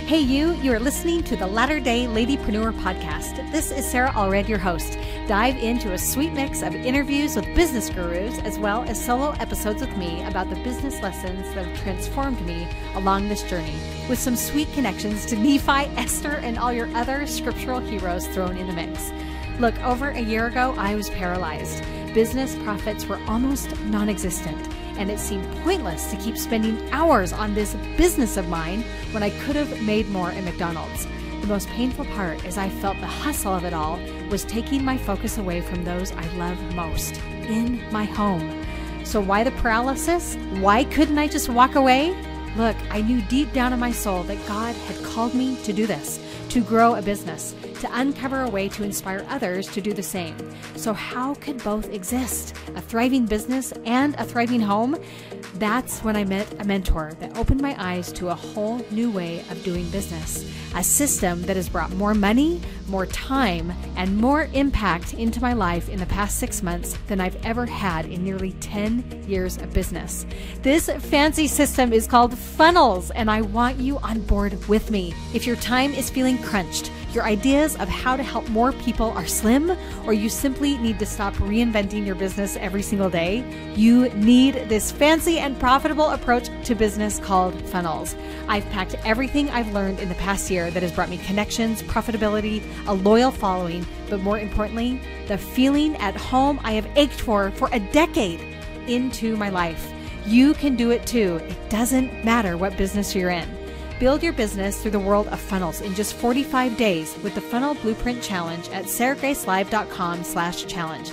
Hey you are listening to the Latter Day Ladypreneur podcast. This is Sarah Allred, your host. Dive into a sweet mix of interviews with business gurus as well as solo episodes with me about the business lessons that have transformed me along this journey, with some sweet connections to Nephi, Esther, and all your other scriptural heroes thrown in the mix. Look, over a year ago, I was paralyzed. Business profits were almost non-existent, and it seemed pointless to keep spending hours on this business of mine when I could have made more at McDonald's. The most painful part, as I felt the hustle of it all, was taking my focus away from those I love most, in my home. So why the paralysis? Why couldn't I just walk away? Look, I knew deep down in my soul that God had called me to do this, to grow a business, to uncover a way to inspire others to do the same. So how could both exist? A thriving business and a thriving home? That's when I met a mentor that opened my eyes to a whole new way of doing business. A system that has brought more money, more time, and more impact into my life in the past 6 months than I've ever had in nearly 10 years of business. This fancy system is called funnels, and I want you on board with me. If your time is feeling crunched, your ideas of how to help more people are slim, or you simply need to stop reinventing your business every single day, you need this fancy and profitable approach to business called funnels. I've packed everything I've learned in the past year that has brought me connections, profitability, a loyal following, but more importantly, the feeling at home I have ached for a decade into my life. You can do it too. It doesn't matter what business you're in. Build your business through the world of funnels in just 45 days with the Funnel Blueprint Challenge at sarahgracelive.com/challenge.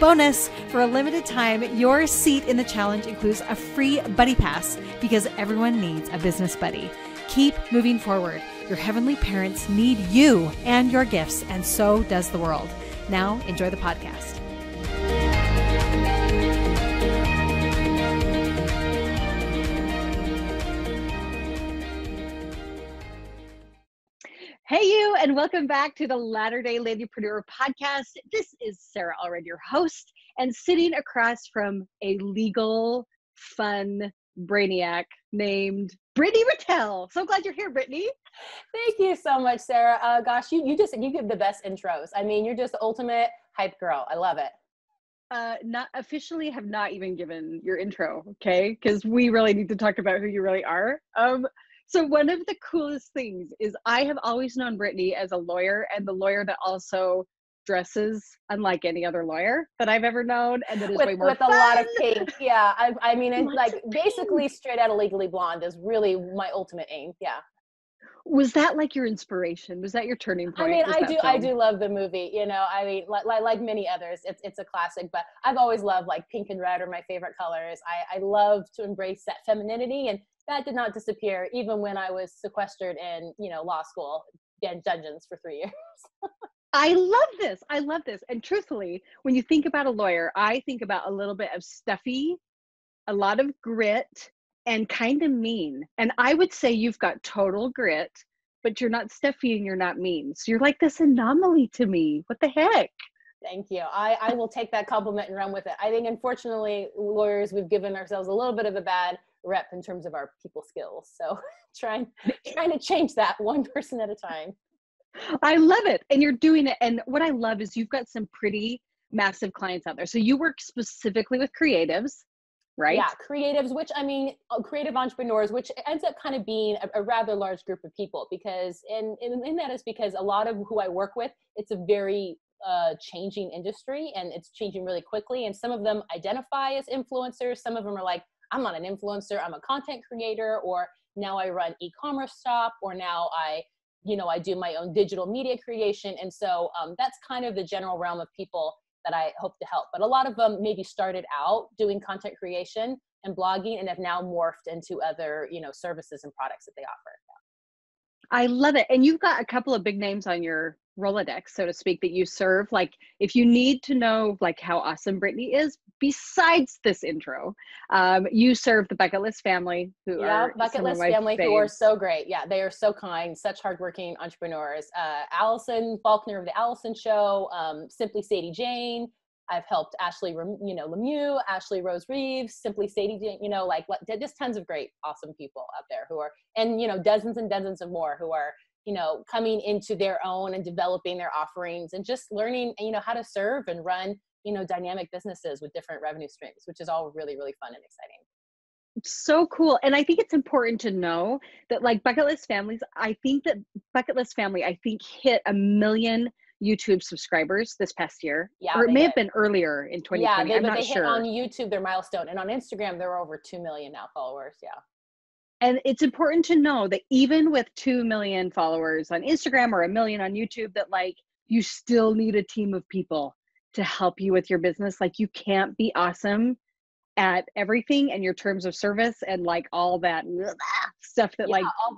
Bonus, for a limited time, your seat in the challenge includes a free buddy pass because everyone needs a business buddy. Keep moving forward. Your heavenly parents need you and your gifts, and so does the world. Now, enjoy the podcast. Hey you, and welcome back to the Latter Day Ladypreneur podcast. This is Sarah Allred, your host, and sitting across from a legal, fun brainiac named Brittany Ratelle. So glad you're here, Brittany. Thank you so much, Sarah. Gosh, you give the best intros. I mean, you're just the ultimate hype girl. I love it. Not officially have not even given your intro, okay? Because we really need to talk about who you really are. So one of the coolest things is I have always known Brittany as a lawyer, and the lawyer that also dresses unlike any other lawyer that I've ever known, and that is way more with fun. A lot of pink. Yeah, I mean, it's like basically straight out of Legally Blonde is really my ultimate aim. Yeah. Was that like your inspiration? Was that your turning point? I mean, I do love the movie. You know, I mean, like many others, it's a classic. But I've always loved like pink and red are my favorite colors. I love to embrace that femininity, and that did not disappear even when I was sequestered in, law school and dungeons for 3 years. I love this. And truthfully, when you think about a lawyer, I think about a little bit of stuffy, a lot of grit, and kind of mean. And I would say you've got total grit, but you're not stuffy and you're not mean. So you're like this anomaly to me. What the heck? Thank you. I will take that compliment and run with it. I think, unfortunately, lawyers, we've given ourselves a little bit of a bad rep in terms of our people skills. So trying to change that one person at a time. I love it. And you're doing it. And what I love is you've got some pretty massive clients out there. So you work specifically with creatives, right? Yeah, creatives, which I mean, creative entrepreneurs, which ends up kind of being a rather large group of people, because in that is because a lot of who I work with, it's a very changing industry, and it's changing really quickly. And some of them identify as influencers. Some of them are like, I'm not an influencer, I'm a content creator, or now I run e-commerce shop, or now I do my own digital media creation. And so that's kind of the general realm of people that I hope to help. But a lot of them maybe started out doing content creation and blogging and have now morphed into other, services and products that they offer. I love it. And you've got a couple of big names on your Rolodex, so to speak, that you serve. Like, if you need to know like how awesome Brittany is, besides this intro, you serve the Bucket List family, who are Bucket List family faves. Who are so great. Yeah, they are so kind, such hardworking entrepreneurs. Allison Faulkner of the Allison Show, Simply Sadie Jane. I've helped Lemieux, Ashley Rose Reeves, Simply Sadie, like just tons of great, awesome people out there who are, and, dozens and dozens of more who are, coming into their own and developing their offerings and just learning, how to serve and run, dynamic businesses with different revenue streams, which is all really, really fun and exciting. So cool. And I think it's important to know that like Bucket List Family, I think hit 1 million YouTube subscribers this past year. Yeah, or it may have been earlier in 2020. Yeah, I'm not they sure. hit on YouTube their milestone, and on Instagram there are over 2 million now followers. Yeah. And it's important to know that even with 2 million followers on Instagram or 1 million on YouTube, that like you still need a team of people to help you with your business. Like you can't be awesome at everything and your terms of service and like all that stuff that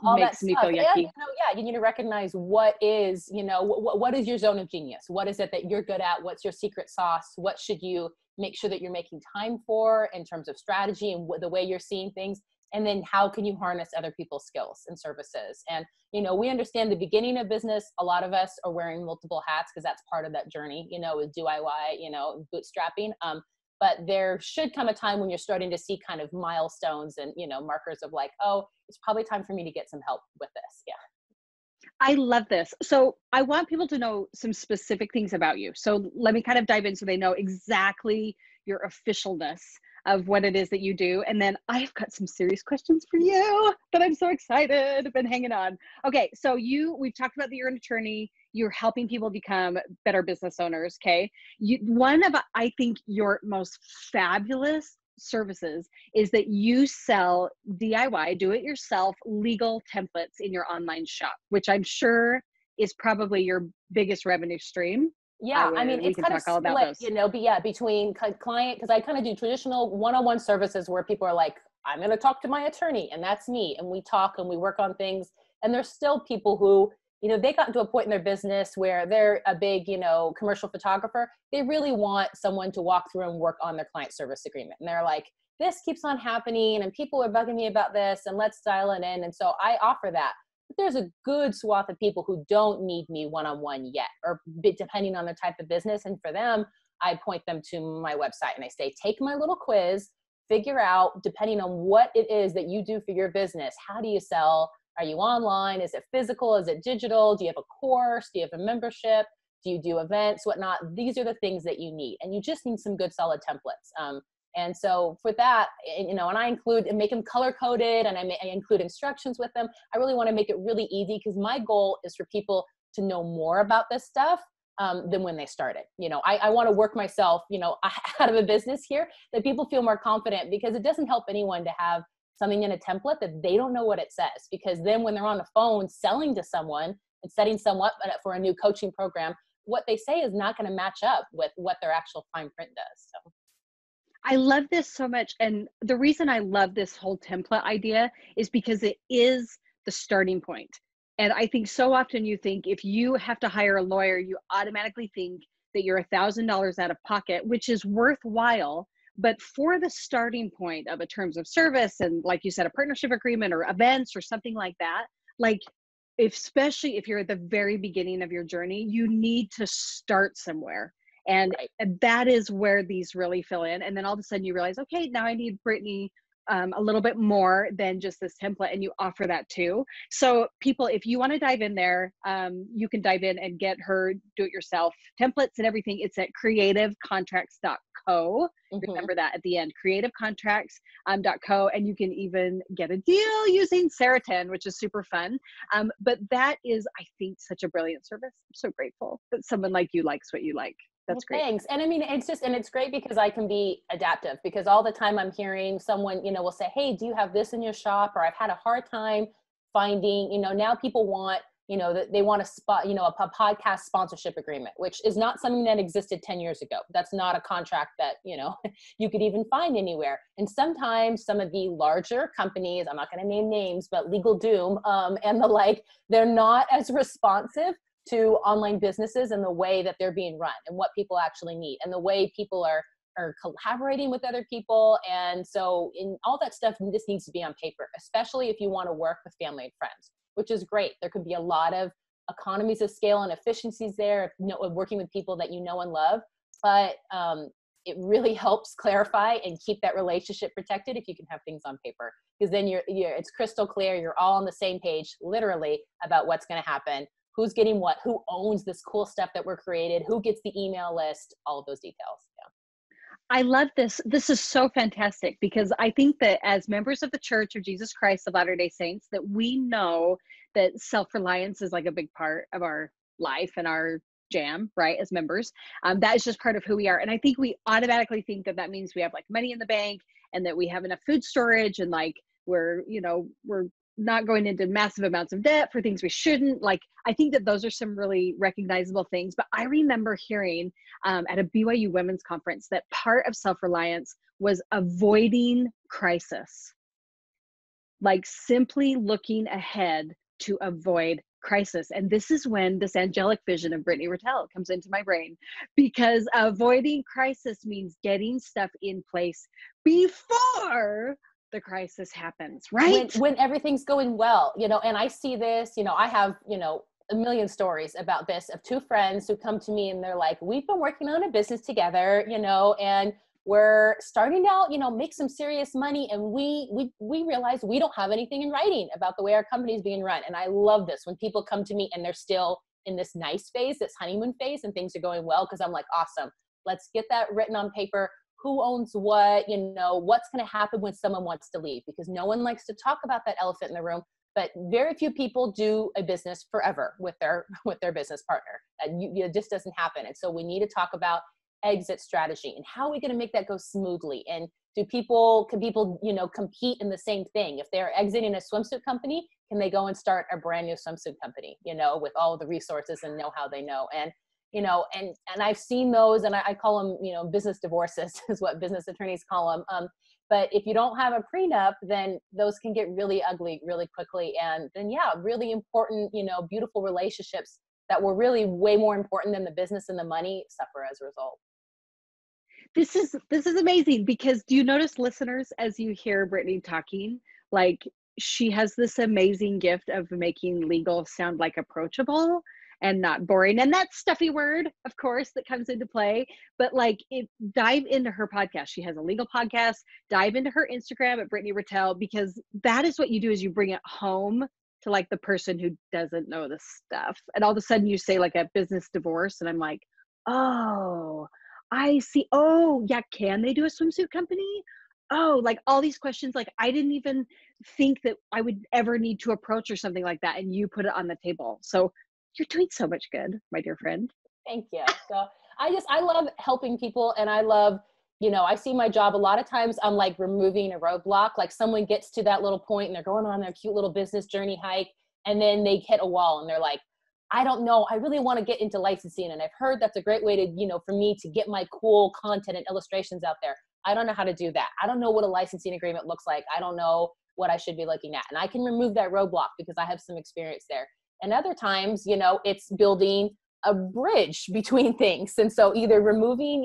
all makes me feel yucky. And, you need to recognize what is, what is your zone of genius? What is it that you're good at? What's your secret sauce? What should you make sure that you're making time for in terms of strategy and the way you're seeing things? And then how can you harness other people's skills and services? And, we understand the beginning of business, a lot of us are wearing multiple hats because that's part of that journey, with DIY, bootstrapping. But there should come a time when you're starting to see kind of milestones and, markers of like, oh, it's probably time for me to get some help with this. Yeah. I love this. So I want people to know some specific things about you. So let me kind of dive in so they know exactly your officialness of what it is that you do. And then I've got some serious questions for you that I'm so excited. I've been hanging on. Okay. So we've talked about that you're an attorney. You're helping people become better business owners. Okay. One of, I think, your most fabulous services is that you sell DIY, do it yourself legal templates in your online shop, which I'm sure is probably your biggest revenue stream. Yeah, I mean, it's kind of split, but yeah, between client, because I kind of do traditional one-on-one services where people are like, I'm going to talk to my attorney, and that's me. And we talk and we work on things. And there's still people who, they got to a point in their business where they're a big, commercial photographer. They really want someone to walk through and work on their client service agreement. And they're like, this keeps on happening and people are bugging me about this and let's dial it in. And so I offer that. But there's a good swath of people who don't need me one-on-one yet, or depending on their type of business. And for them, I point them to my website and I say, take my little quiz, figure out, depending on what it is that you do for your business, how do you sell? Are you online? Is it physical? Is it digital? Do you have a course? Do you have a membership? Do you do events, whatnot? These are the things that you need. And you just need some good solid templates. And so for that, and I include and make them color coded and I include instructions with them. I really want to make it really easy because my goal is for people to know more about this stuff than when they started. I want to work myself, out of a business here, that people feel more confident, because it doesn't help anyone to have something in a template that they don't know what it says, because then when they're on the phone selling to someone and setting someone up for a new coaching program, what they say is not going to match up with what their actual fine print does. So. I love this so much. And the reason I love this whole template idea is because it is the starting point. And I think so often you think if you have to hire a lawyer, you automatically think that you're $1,000 out of pocket, which is worthwhile. But for the starting point of a terms of service and, like you said, a partnership agreement or events or something like that, like especially if you're at the very beginning of your journey, you need to start somewhere. And that is where these really fill in. And then all of a sudden you realize, okay, now I need Brittany a little bit more than just this template, and you offer that too. So people, if you want to dive in there, you can dive in and get her do-it-yourself templates and everything. It's at creativecontracts.co. Remember that at the end, creativecontracts.co, and you can even get a deal using Seratin, which is super fun. But that is, I think, such a brilliant service. I'm so grateful that someone like you likes what you like. That's great. Thanks. And I mean, it's great because I can be adaptive, because all the time I'm hearing someone, will say, hey, do you have this in your shop? Or I've had a hard time finding, now people want, they want a spot, a podcast sponsorship agreement, which is not something that existed 10 years ago. That's not a contract that, you could even find anywhere. And sometimes some of the larger companies, I'm not going to name names, but Legal Doom and the like, they're not as responsive to online businesses and the way that they're being run and what people actually need and the way people are collaborating with other people. And so in all that stuff, this needs to be on paper, especially if you want to work with family and friends, which is great. There could be a lot of economies of scale and efficiencies there, working with people that you know and love. but it really helps clarify and keep that relationship protected if you can have things on paper, because then it's crystal clear. You're all on the same page, literally, about what's going to happen, who's getting what, who owns this cool stuff that we're created, who gets the email list, all of those details. Yeah. I love this. This is so fantastic, because I think that as members of the Church of Jesus Christ of Latter-day Saints, that we know that self-reliance is like a big part of our life and our jam, right? As members, that is just part of who we are. And I think we automatically think that that means we have like money in the bank and that we have enough food storage, and like we're not going into massive amounts of debt for things we shouldn't. Like, I think that those are some really recognizable things. But I remember hearing at a BYU women's conference that part of self-reliance was avoiding crisis, like simply looking ahead to avoid crisis. And this is when this angelic vision of Brittany Ratelle comes into my brain, because avoiding crisis means getting stuff in place before the crisis happens, right? When everything's going well, and I see this, I have, a million stories about this of two friends who come to me and they're like, we've been working on a business together, and we're starting out, make some serious money. And we realize we don't have anything in writing about the way our company is being run. And I love this when people come to me and they're still in this nice phase, this honeymoon phase, and things are going well. Cause I'm like, awesome, let's get that written on paper. Who owns what, what's going to happen when someone wants to leave, because no one likes to talk about that elephant in the room, but very few people do a business forever with their business partner. It just doesn't happen. And so we need to talk about exit strategy and how are we going to make that go smoothly? And can people, compete in the same thing? If they're exiting a swimsuit company, can they go and start a brand new swimsuit company, with all the resources and know-how they know? And and I've seen those, and I call them, business divorces is what business attorneys call them. But if you don't have a prenup, then those can get really ugly really quickly. And then, really important, beautiful relationships that were really way more important than the business and the money suffer as a result. This is amazing, because do you notice, listeners, as you hear Brittany talking, like she has this amazing gift of making legal sound like approachable and not boring. And that stuffy word, of course, that comes into play. But like, dive into her podcast. She has a legal podcast. Dive into her Instagram at Brittany Ratelle, because that is what you do, is you bring it home to like the person who doesn't know this stuff. And all of a sudden you say like a business divorce, and I'm like, oh, I see. Oh yeah. Can they do a swimsuit company? Oh, like all these questions, like I didn't even think that I would ever need to approach or something like that. And you put it on the table. So you're doing so much good, my dear friend. Thank you. So I love helping people, and I love, I see my job a lot of times, I'm like removing a roadblock. Like someone gets to that little point and they're going on their cute little business journey hike, and then they hit a wall and they're like, I don't know, I really want to get into licensing. And I've heard that's a great way to, for me to get my cool content and illustrations out there. I don't know how to do that. I don't know what a licensing agreement looks like. I don't know what I should be looking at. And I can remove that roadblock because I have some experience there. And other times, it's building a bridge between things. And so either removing,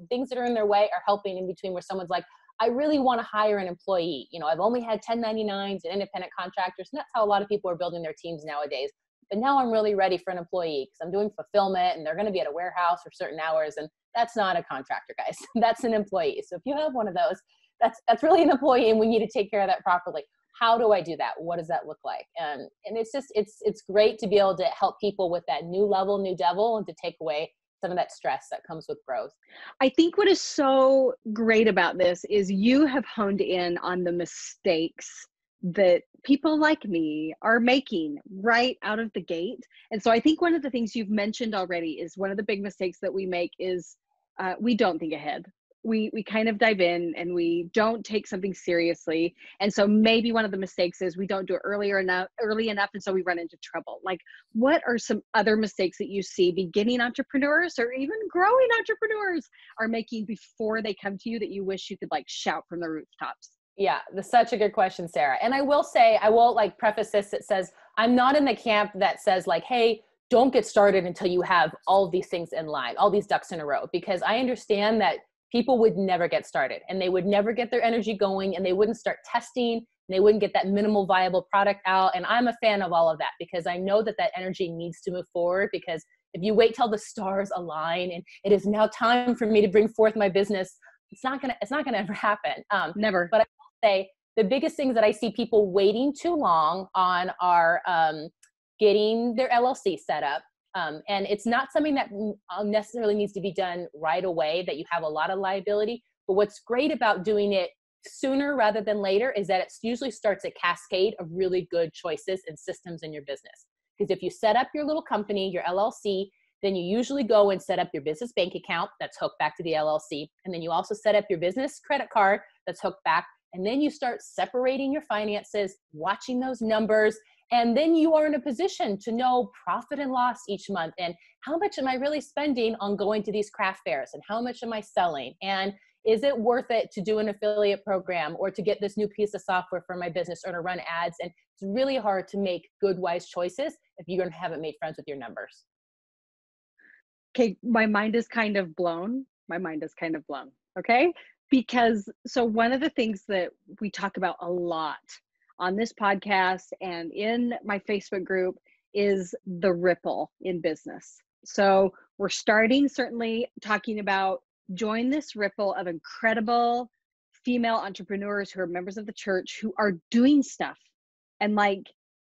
things that are in their way, or helping in between, where someone's like, I really want to hire an employee. I've only had 1099s and independent contractors. And that's how a lot of people are building their teams nowadays. But now I'm really ready for an employee, because I'm doing fulfillment and they're going to be at a warehouse for certain hours. And that's not a contractor, guys. That's an employee. So if you have one of those, that's really an employee, and we need to take care of that properly. How do I do that? What does that look like? And it's just, it's great to be able to help people with that new level, new devil, and to take away some of that stress that comes with growth. I think what is so great about this is you have honed in on the mistakes that people like me are making right out of the gate. And so I think one of the things you've mentioned already is one of the big mistakes that we make is we don't think ahead. We kind of dive in and we don't take something seriously. And so maybe one of the mistakes is we don't do it early enough. And so we run into trouble. Like, what are some other mistakes that you see beginning entrepreneurs or even growing entrepreneurs are making before they come to you that you wish you could like shout from the rooftops? Yeah, that's such a good question, Sarah. And I will say, I will like preface this. It says, I'm not in the camp that says like, hey, don't get started until you have all of these things in line, all these ducks in a row, because I understand that people would never get started and they would never get their energy going and they wouldn't start testing and they wouldn't get that minimal viable product out. And I'm a fan of all of that, because I know that that energy needs to move forward, because If you wait till the stars align and it is now time for me to bring forth my business, it's not gonna ever happen. Never. But I will say the biggest things that I see people waiting too long on are getting their LLC set up. And it's not something that necessarily needs to be done right away, that you have a lot of liability. But what's great about doing it sooner rather than later is that it usually starts a cascade of really good choices and systems in your business. Because if you set up your little company, your LLC, then you usually go and set up your business bank account that's hooked back to the LLC. And then you also set up your business credit card that's hooked back. And then you start separating your finances, watching those numbers. And then you are in a position to know profit and loss each month. And how much am I really spending on going to these craft fairs? And how much am I selling? And is it worth it to do an affiliate program or to get this new piece of software for my business or to run ads? And it's really hard to make good, wise choices if you haven't made friends with your numbers. Okay, my mind is kind of blown. Okay? Because so one of the things that we talk about a lot on this podcast and in my Facebook group is the ripple in business. So we're starting certainly talking about join this ripple of incredible female entrepreneurs who are members of the church who are doing stuff and like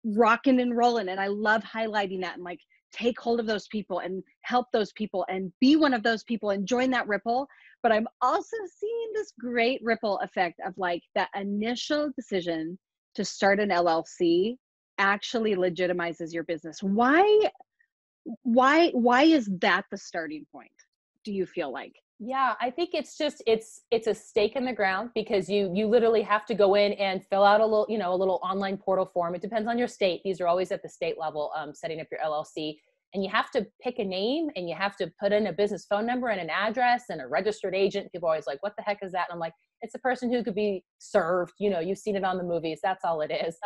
rocking and rolling. And I love highlighting that and like take hold of those people and help those people and be one of those people and join that ripple. But I'm also seeing this great ripple effect of like that initial decision to start an LLC actually legitimizes your business. Why is that the starting point, do you feel like? Yeah, I think it's just, it's a stake in the ground because you literally have to go in and fill out a little online portal form. It depends on your state. These are always at the state level, setting up your LLC. And you have to pick a name and you have to put in a business phone number and an address and a registered agent. People are always like, what the heck is that? And I'm like, it's a person who could be served. You've seen it on the movies. That's all it is.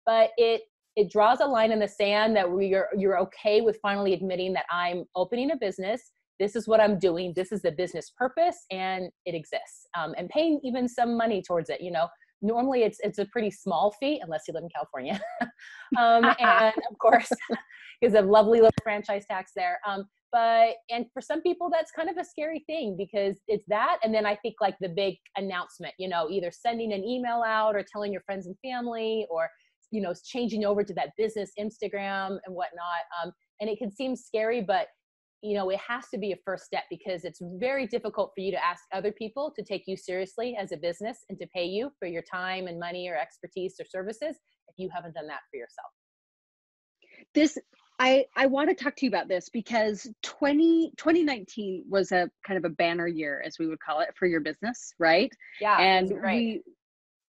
But it draws a line in the sand that you're okay with finally admitting that I'm opening a business. This is what I'm doing. This is the business purpose and it exists. And paying even some money towards it. Normally it's a pretty small fee unless you live in California. And of course, because of lovely little franchise tax there. And for some people, that's kind of a scary thing because it's that. And then I think like the big announcement, either sending an email out or telling your friends and family or, changing over to that business Instagram and whatnot. And it can seem scary, but it has to be a first step because it's very difficult for you to ask other people to take you seriously as a business and to pay you for your time and money or expertise or services if you haven't done that for yourself. I want to talk to you about this because 2019 was a kind of a banner year, as we would call it, for your business, right? Yeah, and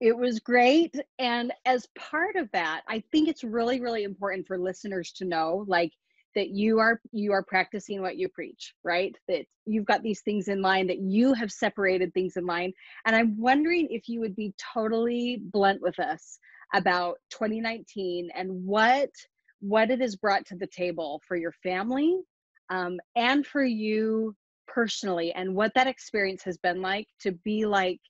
it was great. And as part of that, I think it's really, really important for listeners to know, like, that you are practicing what you preach, right? That you've got these things in line, that you have separated things in line. And I'm wondering if you would be totally blunt with us about 2019 and what it has brought to the table for your family and for you personally, and what that experience has been like to be like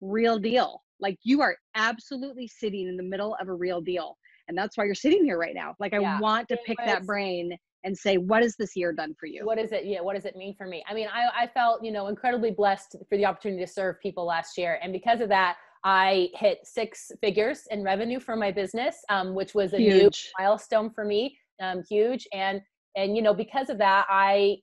real deal. Like you are absolutely sitting in the middle of a real deal. And that's why you're sitting here right now. Like I want to pick that brain and say, what has this year done for you? What is it? Yeah. What does it mean for me? I mean, I felt, incredibly blessed for the opportunity to serve people last year. And because of that, I hit 6 figures in revenue for my business, which was a new milestone for me. Huge. And because of that,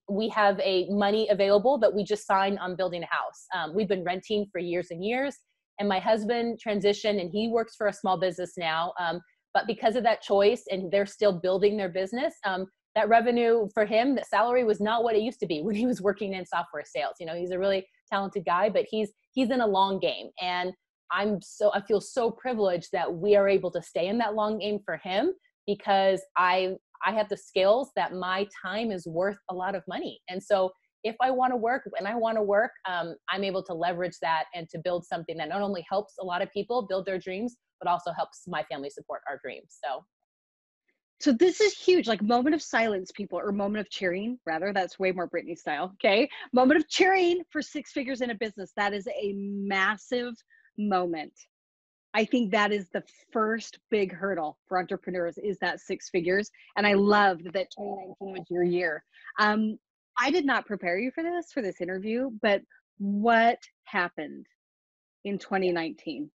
we have a money available that we just signed on building a house. We've been renting for years and years, and my husband transitioned and he works for a small business now. But because of that choice and they're still building their business, that revenue for him, the salary was not what it used to be when he was working in software sales. He's a really talented guy, but he's in a long game. And I feel so privileged that we are able to stay in that long game for him because I have the skills that my time is worth a lot of money. And so if I want to work, I'm able to leverage that and to build something that not only helps a lot of people build their dreams, but also helps my family support our dreams. So this is huge, like moment of silence, people, or moment of cheering, rather. That's way more Brittany style, okay? Moment of cheering for 6 figures in a business. That is a massive moment. I think that is the first big hurdle for entrepreneurs, is that 6 figures. And I loved that 2019 was your year. I did not prepare you for this interview, but what happened in 2019?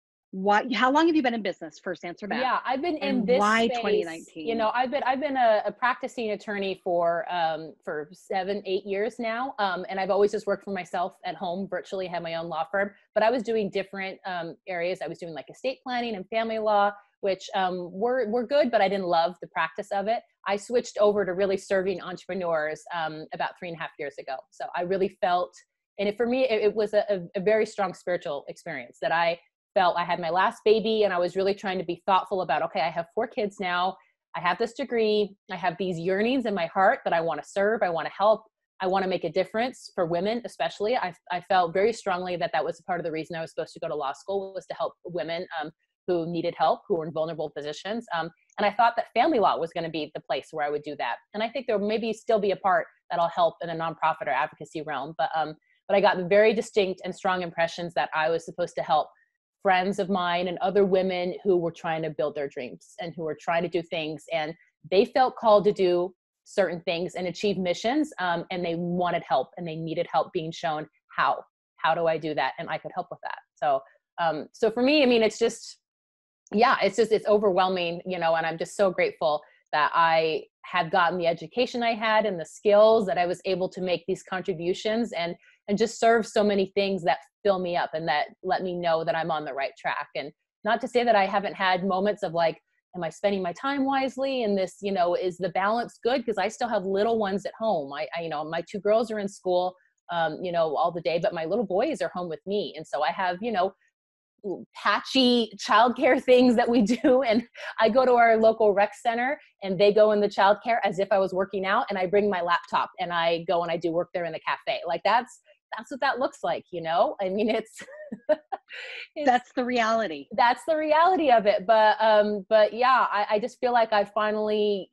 How long have you been in business? First, answer that. Yeah, I've been in And this why space. 2019? I've been a practicing attorney for 7-8 years now, and I've always just worked for myself at home, virtually had my own law firm. But I was doing different areas. I was doing like estate planning and family law, which were good, but I didn't love the practice of it. I switched over to really serving entrepreneurs about 3.5 years ago. So I really felt, and for me, it was a very strong spiritual experience that I felt. I had my last baby and I was really trying to be thoughtful about, okay, I have 4 kids now. I have this degree. I have these yearnings in my heart that I want to serve. I want to help. I want to make a difference for women, especially. I felt very strongly that that was part of the reason I was supposed to go to law school, was to help women who needed help, who were in vulnerable positions. And I thought that family law was going to be the place where I would do that. And I think there maybe still be a part that'll help in a nonprofit or advocacy realm. But I got very distinct and strong impressions that I was supposed to help friends of mine and other women who were trying to build their dreams and who were trying to do things, and they felt called to do certain things and achieve missions, and they wanted help and they needed help being shown how do I do that, and I could help with that. So for me, I mean, it's overwhelming, and I'm just so grateful that I had gotten the education I had and the skills that I was able to make these contributions and just serve so many things that fill me up and that let me know that I'm on the right track. And not to say that I haven't had moments of like, am I spending my time wisely? And this, is the balance good? Because I still have little ones at home. I my 2 girls are in school, all the day, but my little boys are home with me. And so I have, patchy childcare things that we do. And I go to our local rec center and they go in the childcare as if I was working out, and I bring my laptop and I go and I do work there in the cafe. Like that's what that looks like, I mean, it's that's the reality. That's the reality of it. But yeah, I just feel like I finally,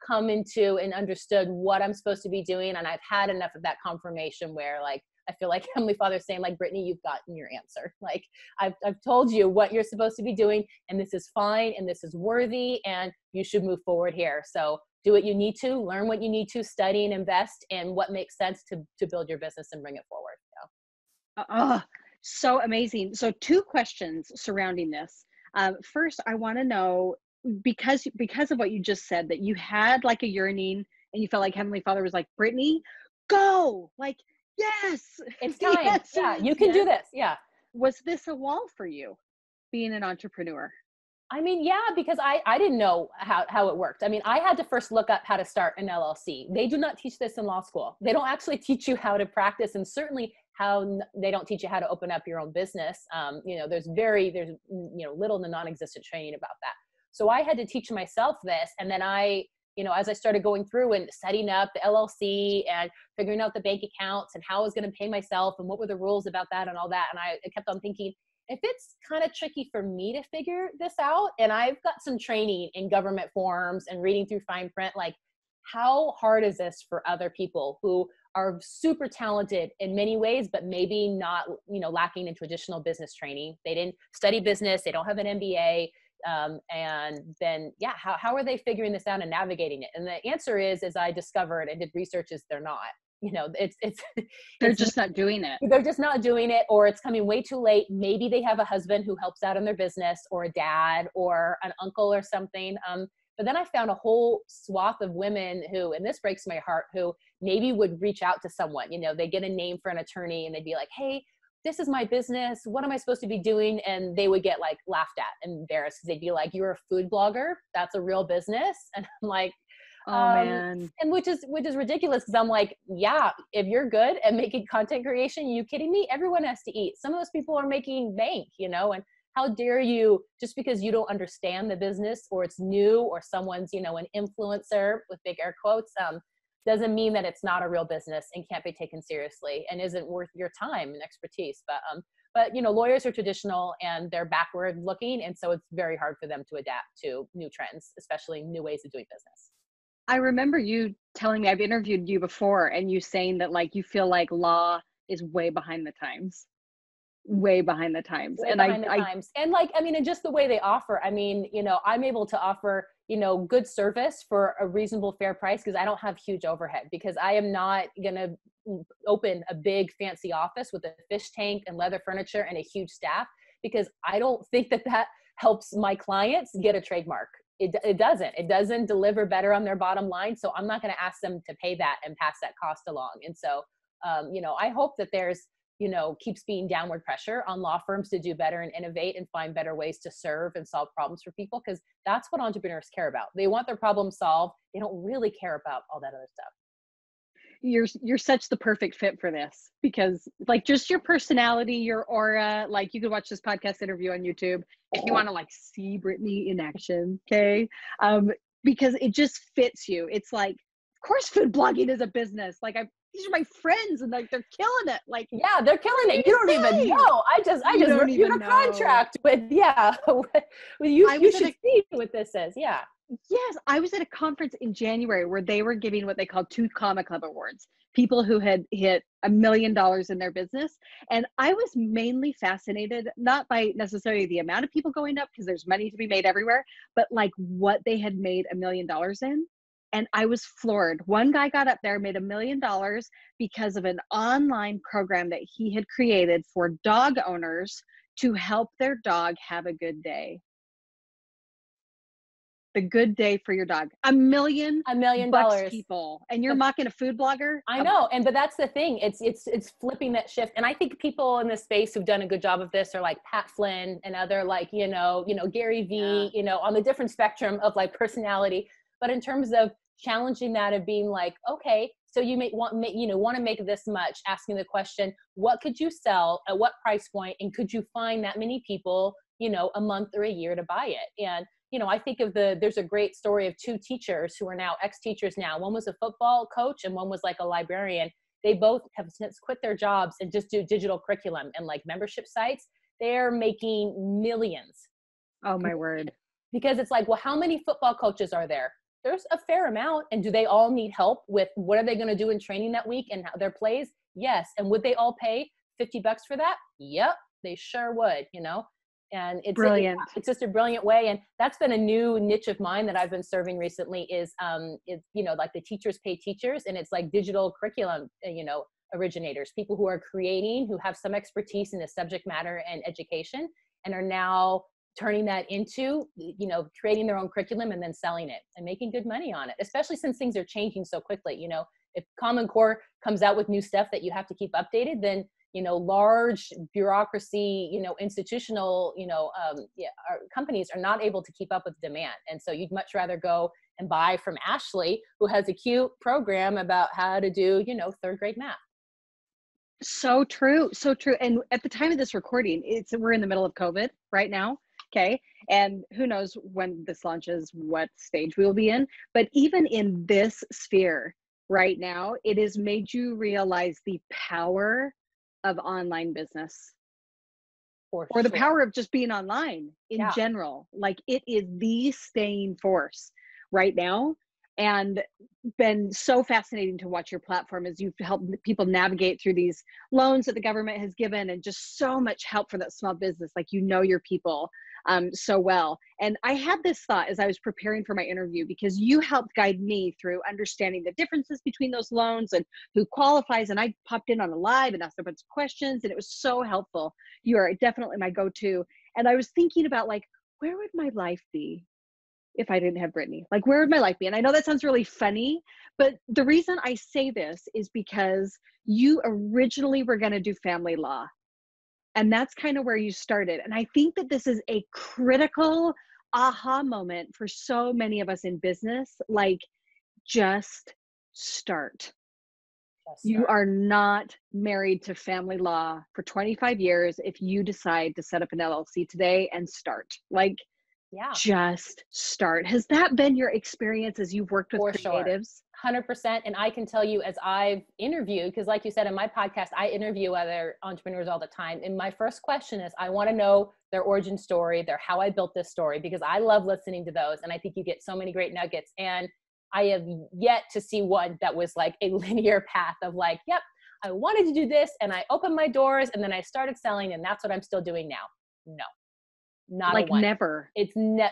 come into and understood what I'm supposed to be doing. And I've had enough of that confirmation where like, I feel like Heavenly Father's saying, like, Brittany, you've gotten your answer. Like I've told you what you're supposed to be doing, and this is fine, and this is worthy, and you should move forward here. So do what you need to, learn what you need to, study and invest in what makes sense to build your business and bring it forward. So amazing. So 2 questions surrounding this. First, I want to know, because of what you just said, that you had like a yearning and you felt like Heavenly Father was like, Brittany, go, like, yes, it's time. Yes, yeah, you can do this. Yeah. Was this a wall for you, being an entrepreneur? I mean, yeah, because I didn't know how it worked. I mean, I had to first look up how to start an LLC. They do not teach this in law school. They don't actually teach you how to practice, and certainly they don't teach you how to open up your own business. There's little to non-existent training about that. So I had to teach myself this. And then as I started going through and setting up the LLC and figuring out the bank accounts and how I was going to pay myself and what were the rules about that and all that. And I kept on thinking, if it's kind of tricky for me to figure this out, and I've got some training in government forms and reading through fine print, like how hard is this for other people who are super talented in many ways, but maybe not, lacking in traditional business training? They didn't study business. They don't have an MBA. And then, yeah, how are they figuring this out and navigating it? And the answer is, as I discovered and did research, is they're not. They're just not doing it. They're just not doing it, or it's coming way too late. Maybe they have a husband who helps out in their business, or a dad, or an uncle, or something. But then I found a whole swath of women who, and this breaks my heart, who maybe would reach out to someone. They get a name for an attorney, and they'd be like, "Hey, this is my business. What am I supposed to be doing?" And they would get like laughed at, embarrassed, because they'd be like, "You're a food blogger? That's a real business?" And I'm like, oh man. And which is ridiculous, because I'm like, yeah, if you're good at making content creation, you kidding me? Everyone has to eat. Some of those people are making bank, and how dare you, just because you don't understand the business, or it's new, or someone's, an influencer with big air quotes, doesn't mean that it's not a real business and can't be taken seriously and isn't worth your time and expertise. But lawyers are traditional and they're backward looking. And so it's very hard for them to adapt to new trends, especially new ways of doing business. I remember you telling me, I've interviewed you before, and you saying that like you feel like law is way behind the times. way behind the times. Way And behind the times. And like, I mean, and just the way they offer, I mean, you know, I'm able to offer, you know, good service for a reasonable, fair price because I don't have huge overhead, because I am not going to open a big fancy office with a fish tank and leather furniture and a huge staff, because I don't think that that helps my clients get a trademark. It doesn't deliver better on their bottom line. So I'm not going to ask them to pay that and pass that cost along. And so, you know, I hope that there's, you know, keeps being downward pressure on law firms to do better and innovate and find better ways to serve and solve problems for people, because that's what entrepreneurs care about. They want their problem solved. They don't really care about all that other stuff. You're such the perfect fit for this, because like just your personality, your aura, like you could watch this podcast interview on YouTube if you want to like see Brittany in action. Okay. Because it just fits you. It's like, of course, food blogging is a business. Like these are my friends and like, they're killing it. Like, yeah, they're killing it. You don't even know. I just reviewed a contract with, yeah, you should see what this is. Yeah. Yes, I was at a conference in January where they were giving what they called 2 Comma Club awards, people who had hit $1 million in their business. And I was mainly fascinated, not by necessarily the amount of people going up, because there's money to be made everywhere, but like what they had made $1 million in. And I was floored. One guy got up there, made $1 million because of an online program that he had created for dog owners to help their dog have a good day. The good day for your dog. $1 million people, and you're mocking a food blogger. I know. But that's the thing. It's flipping that shift. And I think people in this space who've done a good job of this are like Pat Flynn and other, like, you know, Gary Vee, you know, on the different spectrum of like personality. But in terms of challenging that, of being like, okay, so you want to make this much, asking the question, what could you sell at what price point? And could you find that many people, you know, a month or a year to buy it? And you know, I think of there's a great story of 2 teachers who are now ex-teachers now. One was a football coach and one was like a librarian. They both have since quit their jobs and just do digital curriculum and like membership sites. They're making millions. Oh my word. Because it's like, well, how many football coaches are there? There's a fair amount. And do they all need help with what are they going to do in training that week and how their plays? Yes. And would they all pay $50 for that? Yep, they sure would, you know? And it's brilliant. It's just a brilliant way. And that's been a new niche of mine that I've been serving recently is, you know, like the teachers pay teachers, and it's like digital curriculum, you know, originators, people who are creating, who have some expertise in the subject matter and education, and are now turning that into, you know, creating their own curriculum and then selling it and making good money on it, especially since things are changing so quickly. You know, if Common Core comes out with new stuff that you have to keep updated, then you know, large bureaucracy, you know, institutional, you know, companies are not able to keep up with demand. And so you'd much rather go and buy from Ashley, who has a cute program about how to do, you know, 3rd grade math. So true. So true. And at the time of this recording, we're in the middle of COVID right now. Okay. And who knows when this launches, what stage we will be in. But even in this sphere right now, it has made you realize the power of online business or the power of just being online in general. Like it is the staying force right now, and been so fascinating to watch your platform as you've helped people navigate through these loans that the government has given, and just so much help for that small business. Like, you know, your people so well. And I had this thought as I was preparing for my interview, because you helped guide me through understanding the differences between those loans and who qualifies. And I popped in on a live and asked a bunch of questions, and it was so helpful. You are definitely my go-to. And I was thinking about, like, where would my life be if I didn't have Brittany? Like, where would my life be? And I know that sounds really funny, but the reason I say this is because you originally were going to do family law. And that's kind of where you started. And I think that this is a critical aha moment for so many of us in business. Like, just start. You are not married to family law for 25 years if you decide to set up an LLC today and start. Like, just start. Has that been your experience as you've worked with creatives? 100%. And I can tell you, as I've interviewed, because like you said, in my podcast, I interview other entrepreneurs all the time. And my first question is, I want to know their origin story, their how I built this story, because I love listening to those. And I think you get so many great nuggets. And I have yet to see one that was like a linear path of like, yep, I wanted to do this and I opened my doors and then I started selling and that's what I'm still doing now. No, not Like a one. never.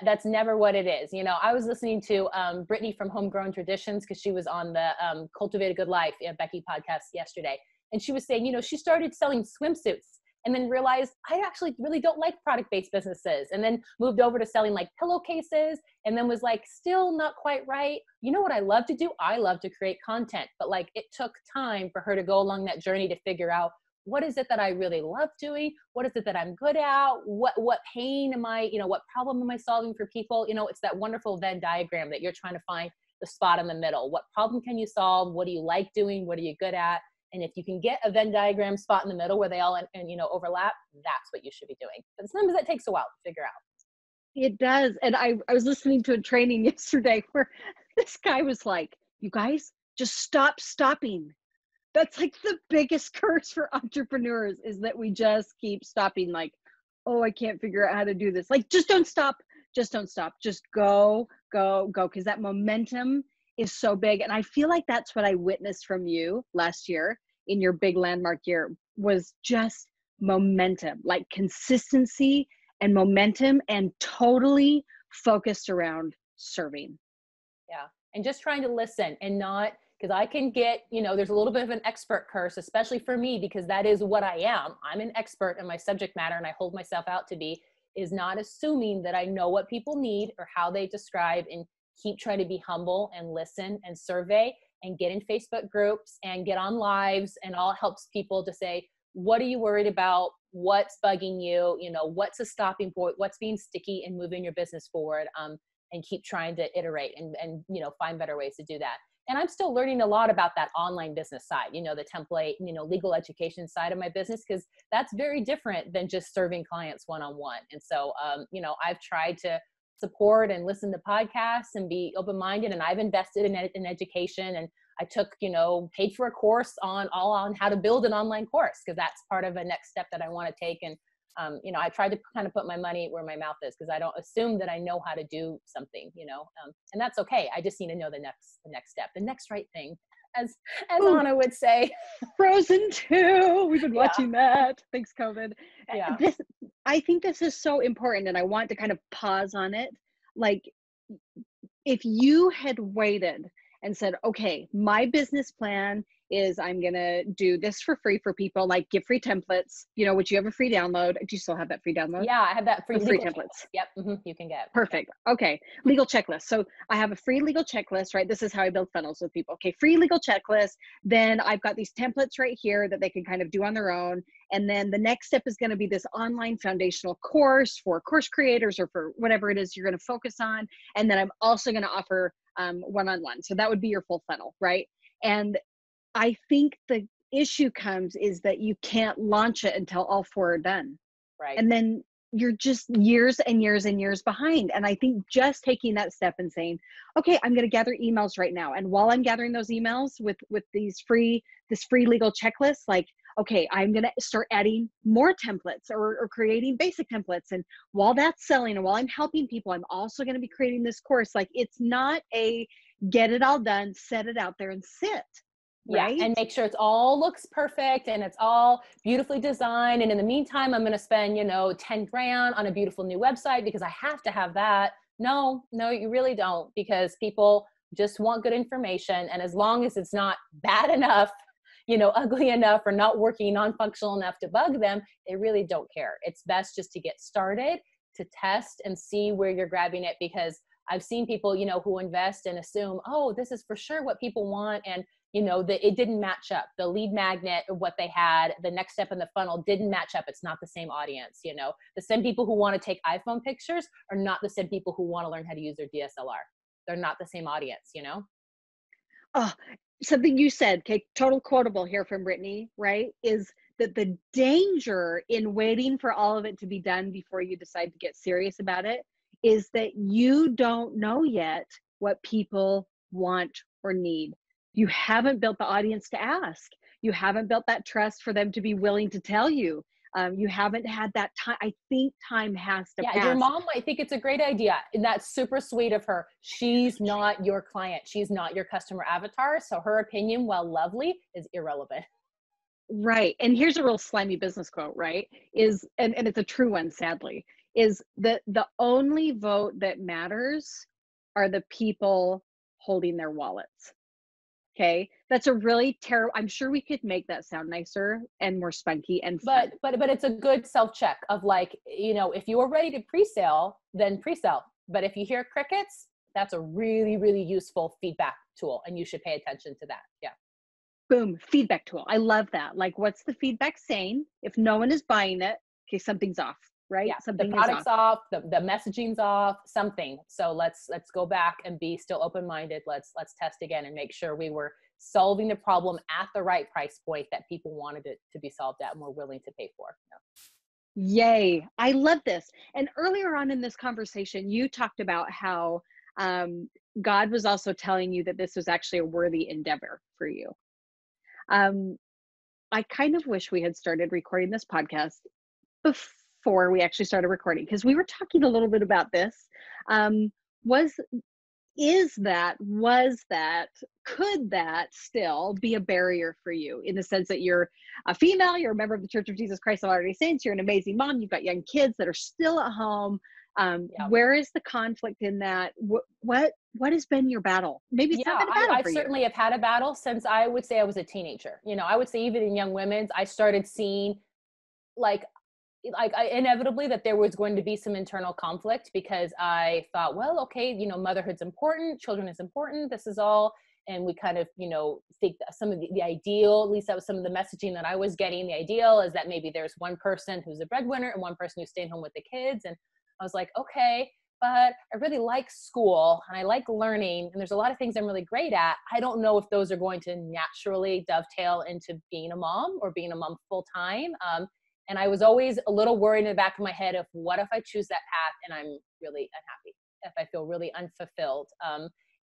That's never what it is. You know, I was listening to Brittany from Homegrown Traditions because she was on the Cultivate a Good Life Becky podcast yesterday. And she was saying, you know, she started selling swimsuits and then realized I actually really don't like product-based businesses, and then moved over to selling like pillowcases, and then was like, still not quite right. You know what I love to do? I love to create content, but like it took time for her to go along that journey to figure out what is it that I really love doing? What is it that I'm good at? What pain am I, you know, what problem am I solving for people? You know, it's that wonderful Venn diagram that you're trying to find the spot in the middle. What problem can you solve? What do you like doing? What are you good at? And if you can get a Venn diagram spot in the middle where they all and you know overlap, that's what you should be doing. But sometimes that takes a while to figure out. It does. And I was listening to a training yesterday where this guy was like, you guys, just stop stopping. That's like the biggest curse for entrepreneurs, is that we just keep stopping. Like, oh, I can't figure out how to do this. Like, just don't stop. Just don't stop. Just go, go, go. Because that momentum is so big. And I feel like that's what I witnessed from you last year in your big landmark year, was just momentum, like consistency and momentum, and totally focused around serving. Yeah. And just trying to listen and not, because I can get, you know, there's a little bit of an expert curse, especially for me, because that is what I am. I'm an expert in my subject matter, and I hold myself out to be, is not assuming that I know what people need or how they describe, and keep trying to be humble and listen and survey and get in Facebook groups and get on lives, and all helps people to say, what are you worried about? What's bugging you? You know, what's a stopping point? What's being sticky and moving your business forward? And keep trying to iterate and, you know, find better ways to do that. And I'm still learning a lot about that online business side, you know, the template, you know, legal education side of my business, because that's very different than just serving clients one-on-one. And so, you know, I've tried to support and listen to podcasts and be open-minded, and I've invested in education, and I took, you know, paid for a course on how to build an online course, because that's part of a next step that I want to take. And you know, I tried to kind of put my money where my mouth is, because I don't assume that I know how to do something, you know, and that's okay. I just need to know the next step, the next right thing, as Ooh, Anna would say. Frozen 2. We've been watching that. Thanks, COVID. Yeah. I think this is so important, and I want to kind of pause on it. Like, if you had waited and said, okay, my business plan is I'm going to do this for free for people, like give free templates, you know, which you have a free download. Do you still have that free download? Yeah, I have that free free legal templates. Yep. Mm-hmm, you can get. Perfect. Okay. Legal checklist. So I have a free legal checklist, right? This is how I build funnels with people. Okay. Free legal checklist. Then I've got these templates right here that they can kind of do on their own. And then the next step is going to be this online foundational course for course creators, or for whatever it is you're going to focus on. And then I'm also going to offer one-on-one. So that would be your full funnel, right? And I think the issue comes is that you can't launch it until all 4 are done. Right. And then you're just years and years and years behind. And I think just taking that step and saying, okay, I'm going to gather emails right now. And while I'm gathering those emails with this free legal checklist, like, okay, I'm going to start adding more templates or creating basic templates. And while that's selling and while I'm helping people, I'm also going to be creating this course. Like, it's not a get it all done, set it out there and sit. Right? Yeah, and make sure it's all looks perfect and it's all beautifully designed. And in the meantime, I'm going to spend, you know, 10 grand on a beautiful new website because I have to have that. No, you really don't, because people just want good information. And as long as it's not bad enough, you know, ugly enough, or not working, non-functional enough to bug them, they really don't care. It's best just to get started, to test and see where you're grabbing it, because I've seen people, you know, who invest and assume, oh, this is for sure what people want. And, you know, it didn't match up. The lead magnet of what they had, the next step in the funnel didn't match up. It's not the same audience, you know. The same people who want to take iPhone pictures are not the same people who want to learn how to use their DSLR. They're not the same audience, you know. Oh, something you said, okay, total quotable here from Brittany, right, is that the danger in waiting for all of it to be done before you decide to get serious about it is that you don't know yet what people want or need. You haven't built the audience to ask. You haven't built that trust for them to be willing to tell you. You haven't had that time. I think time has to pass. Your mom might think it's a great idea, and that's super sweet of her. She's not your client. She's not your customer avatar. So her opinion, while lovely, is irrelevant. Right. And here's a real slimy business quote, right? Is, and it's a true one, sadly, is that the only vote that matters are the people holding their wallets. Okay. That's a really terrible, I'm sure we could make that sound nicer and more spunky and fun. But it's a good self-check of like, if you are ready to pre-sale, then pre-sale. But if you hear crickets, that's a really, really useful feedback tool, and you should pay attention to that. Yeah. Boom, feedback tool. I love that. Like, what's the feedback saying? If no one is buying it, okay, something's off, right? Yeah, Something the is product's off, the messaging's off, something. So let's go back and be still open-minded. Let's test again and make sure we were solving the problem at the right price point that people wanted it to be solved at and were willing to pay for. Yay. I love this. And earlier on in this conversation, you talked about how God was also telling you that this was actually a worthy endeavor for you. I kind of wish we had started recording this podcast before we actually started recording, because we were talking a little bit about this. Could that still be a barrier for you, in the sense that you're a female, you're a member of the Church of Jesus Christ of Latter-day Saints, you're an amazing mom, you've got young kids that are still at home. Where is the conflict in that? What has been your battle? Maybe it's not been a battle I for you. certainly have had a battle since I would say I was a teenager. I would say even in young women's, I started seeing like inevitably that there was going to be some internal conflict, because I thought, well, okay, motherhood's important, children is important, this is all. And we kind of, think that some of the ideal, at least that was some of the messaging that I was getting. The ideal is that maybe there's one person who's a breadwinner and one person who's staying home with the kids. And I was like, okay, but I really like school and I like learning, and there's a lot of things I'm really great at. I don't know if those are going to naturally dovetail into being a mom or being a mom full time. And I was always a little worried in the back of my head of, what if I choose that path and I'm really unhappy, if I feel really unfulfilled,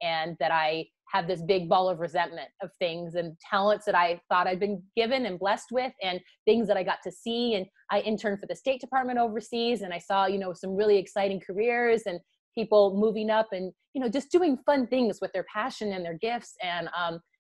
and that I have this big ball of resentment of things and talents that I thought I'd been given and blessed with, and things that I got to see. And I interned for the State Department overseas, and I saw, some really exciting careers and people moving up and, just doing fun things with their passion and their gifts. And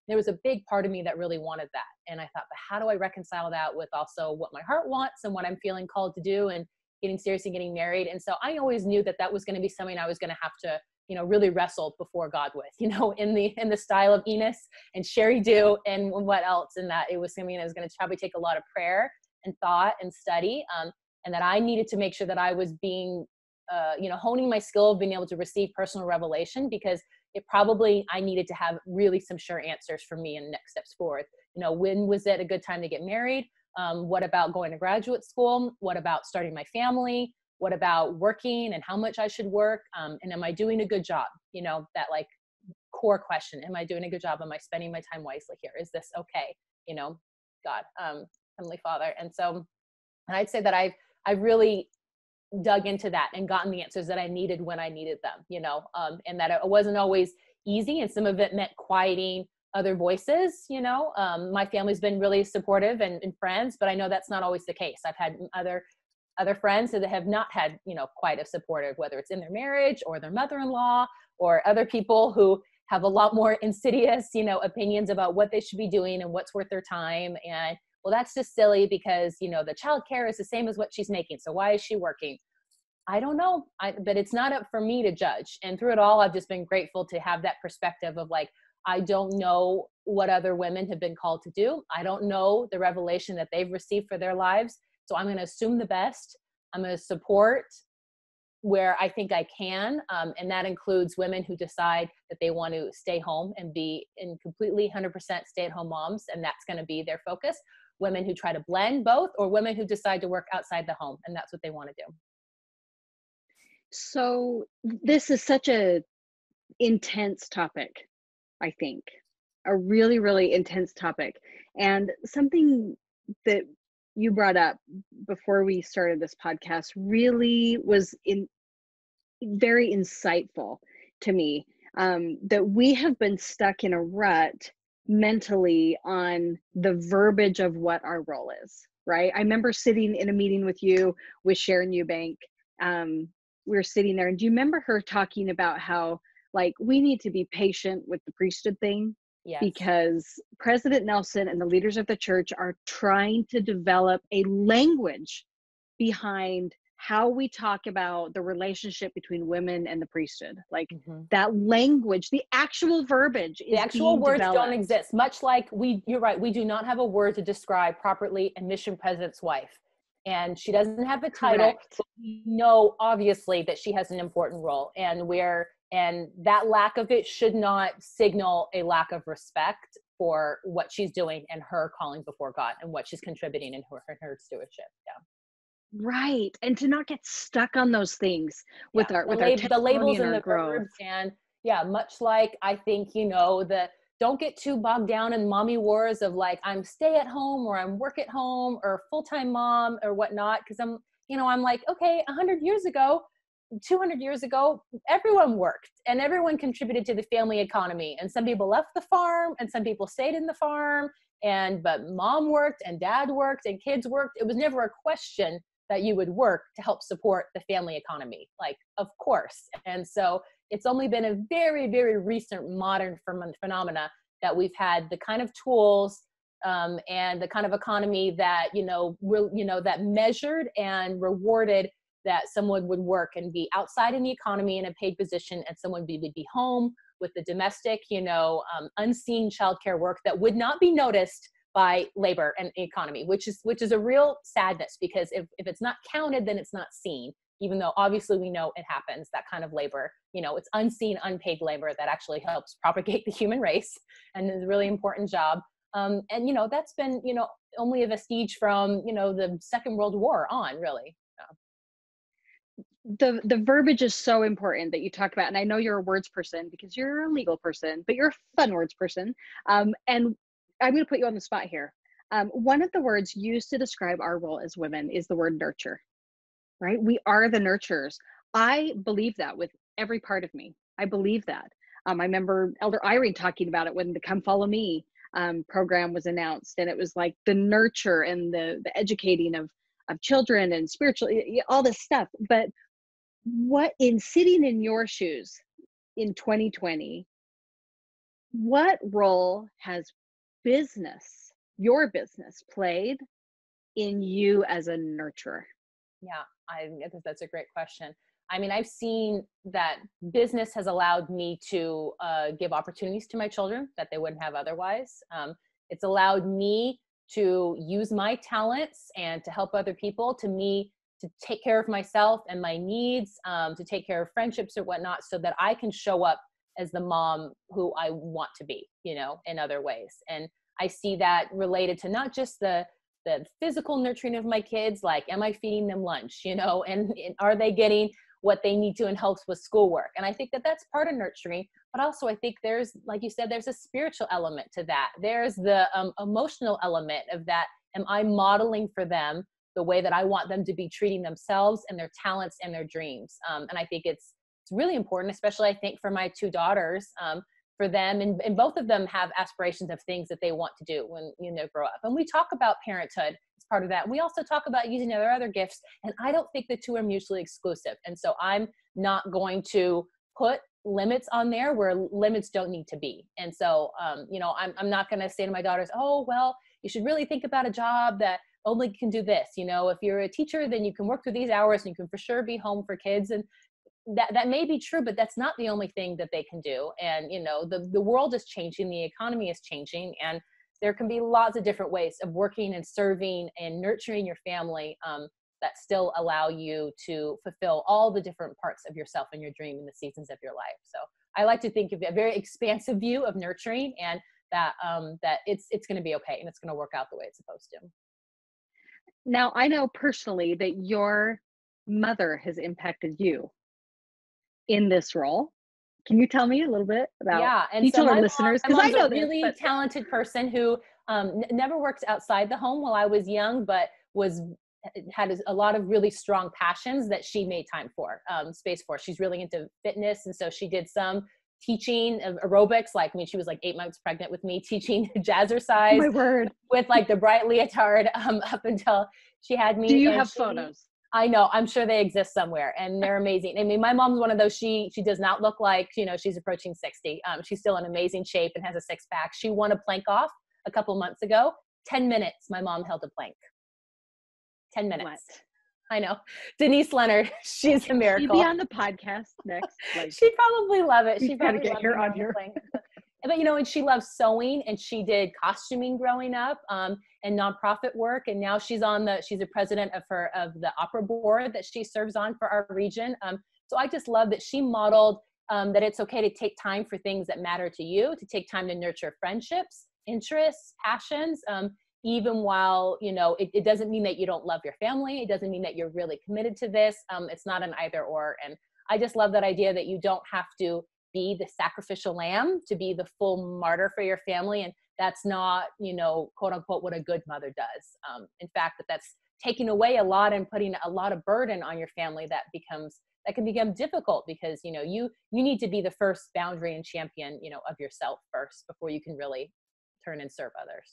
there was a big part of me that really wanted that. And I thought, but how do I reconcile that with also what my heart wants and what I'm feeling called to do, and getting serious and getting married? And so I always knew that that was going to be something I was going to have to, really wrestle before God with, in the style of Enos and Sherry Do and what else. And that it was something that was going to probably take a lot of prayer and thought and study. And that I needed to make sure that I was being, honing my skill of being able to receive personal revelation, because I needed to have really some sure answers for me and next steps forward. When was it a good time to get married? What about going to graduate school? What about starting my family? What about working and how much I should work? And am I doing a good job? That like core question, am I doing a good job? Am I spending my time wisely here? Is this okay? God, Heavenly Father. And so, and I'd say that I've really dug into that and gotten the answers that I needed when I needed them, and that it wasn't always easy. And some of it meant quieting other voices, my family's been really supportive and friends, but I know that's not always the case. I've had other friends that have not had, quite as supportive, whether it's in their marriage or their mother-in-law or other people who have a lot more insidious, opinions about what they should be doing and what's worth their time. And well, that's just silly because, the child care is the same as what she's making. So why is she working? I don't know. But it's not up for me to judge. And through it all, I've just been grateful to have that perspective of like, I don't know what other women have been called to do. I don't know the revelation that they've received for their lives. So I'm going to assume the best. I'm going to support where I think I can. And that includes women who decide that they want to stay home and be in completely 100% stay-at-home moms. And that's going to be their focus. Women who try to blend both, or women who decide to work outside the home. And that's what they want to do. So this is such a intense topic, I think. A really, really intense topic. And something that you brought up before we started this podcast really was very insightful to me, that we have been stuck in a rut mentally on the verbiage of what our role is, right? I remember sitting in a meeting with you, with Sharon Eubank. We were sitting there, and do you remember her talking about how like we need to be patient with the priesthood thing? Yes. because President Nelson and the leaders of the church are trying to develop a language behind how we talk about the relationship between women and the priesthood. Like that language, the actual verbiage is the actual being words developed. don't exist, much like you're right, we do not have a word to describe properly a mission president's wife, and she doesn't have a title. Correct. But we know obviously that she has an important role, and that lack of it should not signal a lack of respect for what she's doing and her calling before God and what she's contributing in her stewardship. Yeah. Right. And to not get stuck on those things with our the testimony labels and and our the growth. verbs, and much like I think the don't get too bogged down in mommy wars of like I'm stay at home or I'm work at home or full-time mom or whatnot, because I'm like, okay, 100 years ago, 200 years ago, everyone worked and everyone contributed to the family economy, and some people left the farm and some people stayed in the farm, but mom worked and dad worked and kids worked. It was never a question that you would work to help support the family economy, like, of course. And so it's only been a very, very recent modern phenomena that we've had the kind of tools and the kind of economy that, that measured and rewarded that someone would work and be outside in the economy in a paid position, and someone would be home with the domestic, unseen childcare work that would not be noticed by labor and economy, which is a real sadness, because if it's not counted, then it's not seen, even though obviously we know it happens, that kind of labor, it's unseen, unpaid labor that actually helps propagate the human race and is a really important job. And, that's been, only a vestige from, the Second World War on, really. The verbiage is so important that you talk about, and I know you're a words person because you're a legal person, but you're a fun words person. And I'm going to put you on the spot here. One of the words used to describe our role as women is the word nurture, right? We are the nurturers. I believe that with every part of me. I believe that. I remember Elder Irene talking about it when the Come Follow Me program was announced, and it was like the nurture and the educating of children and spiritual, all this stuff. But what, in sitting in your shoes in 2020, what role has your business played in you as a nurturer? Yeah, I think that's a great question. I mean, I've seen that business has allowed me to give opportunities to my children that they wouldn't have otherwise. It's allowed me to use my talents and to help other people, to take care of myself and my needs, to take care of friendships or whatnot, so that I can show up as the mom who I want to be, in other ways. And I see that related to not just the physical nurturing of my kids, like, am I feeding them lunch, and are they getting what they need to and helps with schoolwork? And I think that that's part of nurturing, but also I think there's, like you said, there's a spiritual element to that. There's the emotional element of that. Am I modeling for them the way that I want them to be treating themselves and their talents and their dreams? And I think it's really important, especially I think for my two daughters, for them, and both of them have aspirations of things that they want to do when they grow up. And we talk about parenthood as part of that. We also talk about using their other gifts, and I don't think the two are mutually exclusive. And so I'm not going to put limits on there where limits don't need to be. And so, I'm not going to say to my daughters, oh, well, you should really think about a job that only can do this. If you're a teacher, then you can work through these hours and you can for sure be home for kids. And that may be true, but that's not the only thing that they can do. And, the world is changing, the economy is changing, and there can be lots of different ways of working and serving and nurturing your family that still allow you to fulfill all the different parts of yourself and your dream in the seasons of your life. So I like to think of a very expansive view of nurturing, and that it's going to be okay and it's going to work out the way it's supposed to. Now, I know personally that your mother has impacted you in this role. Can you tell me a little bit about and each so of our listeners? Because I know a really talented person who never worked outside the home while I was young, but had a lot of really strong passions that she made time for, space for. She's really into fitness, and so she did some teaching of aerobics. Like, she was like 8 months pregnant with me, teaching jazzercise. Oh my word. With like the bright leotard up until she had me. Do you have photos? I know. I'm sure they exist somewhere, and they're amazing. I mean, my mom's one of those. She does not look like, she's approaching 60. She's still in amazing shape and has a six pack. She won a plank off a couple months ago. 10 minutes. My mom held a plank. 10 minutes. What? I know. Denise Leonard. She's a miracle. She'd be on the podcast next. Like, she'd probably love it. She'd gotta probably get love her being on the here. plank. But, and she loves sewing, and she did costuming growing up, and nonprofit work. And now she's a president of the opera board that she serves on for our region. So I just love that she modeled that it's okay to take time for things that matter to you, to take time to nurture friendships, interests, passions, even while, it doesn't mean that you don't love your family. It doesn't mean that you're really committed to this. It's not an either or. And I just love that idea that you don't have to be the sacrificial lamb to be the full martyr for your family. And that's not, quote unquote, what a good mother does. In fact, that's taking away a lot and putting a lot of burden on your family that can become difficult because, you need to be the first boundary and champion, of yourself first before you can really turn and serve others.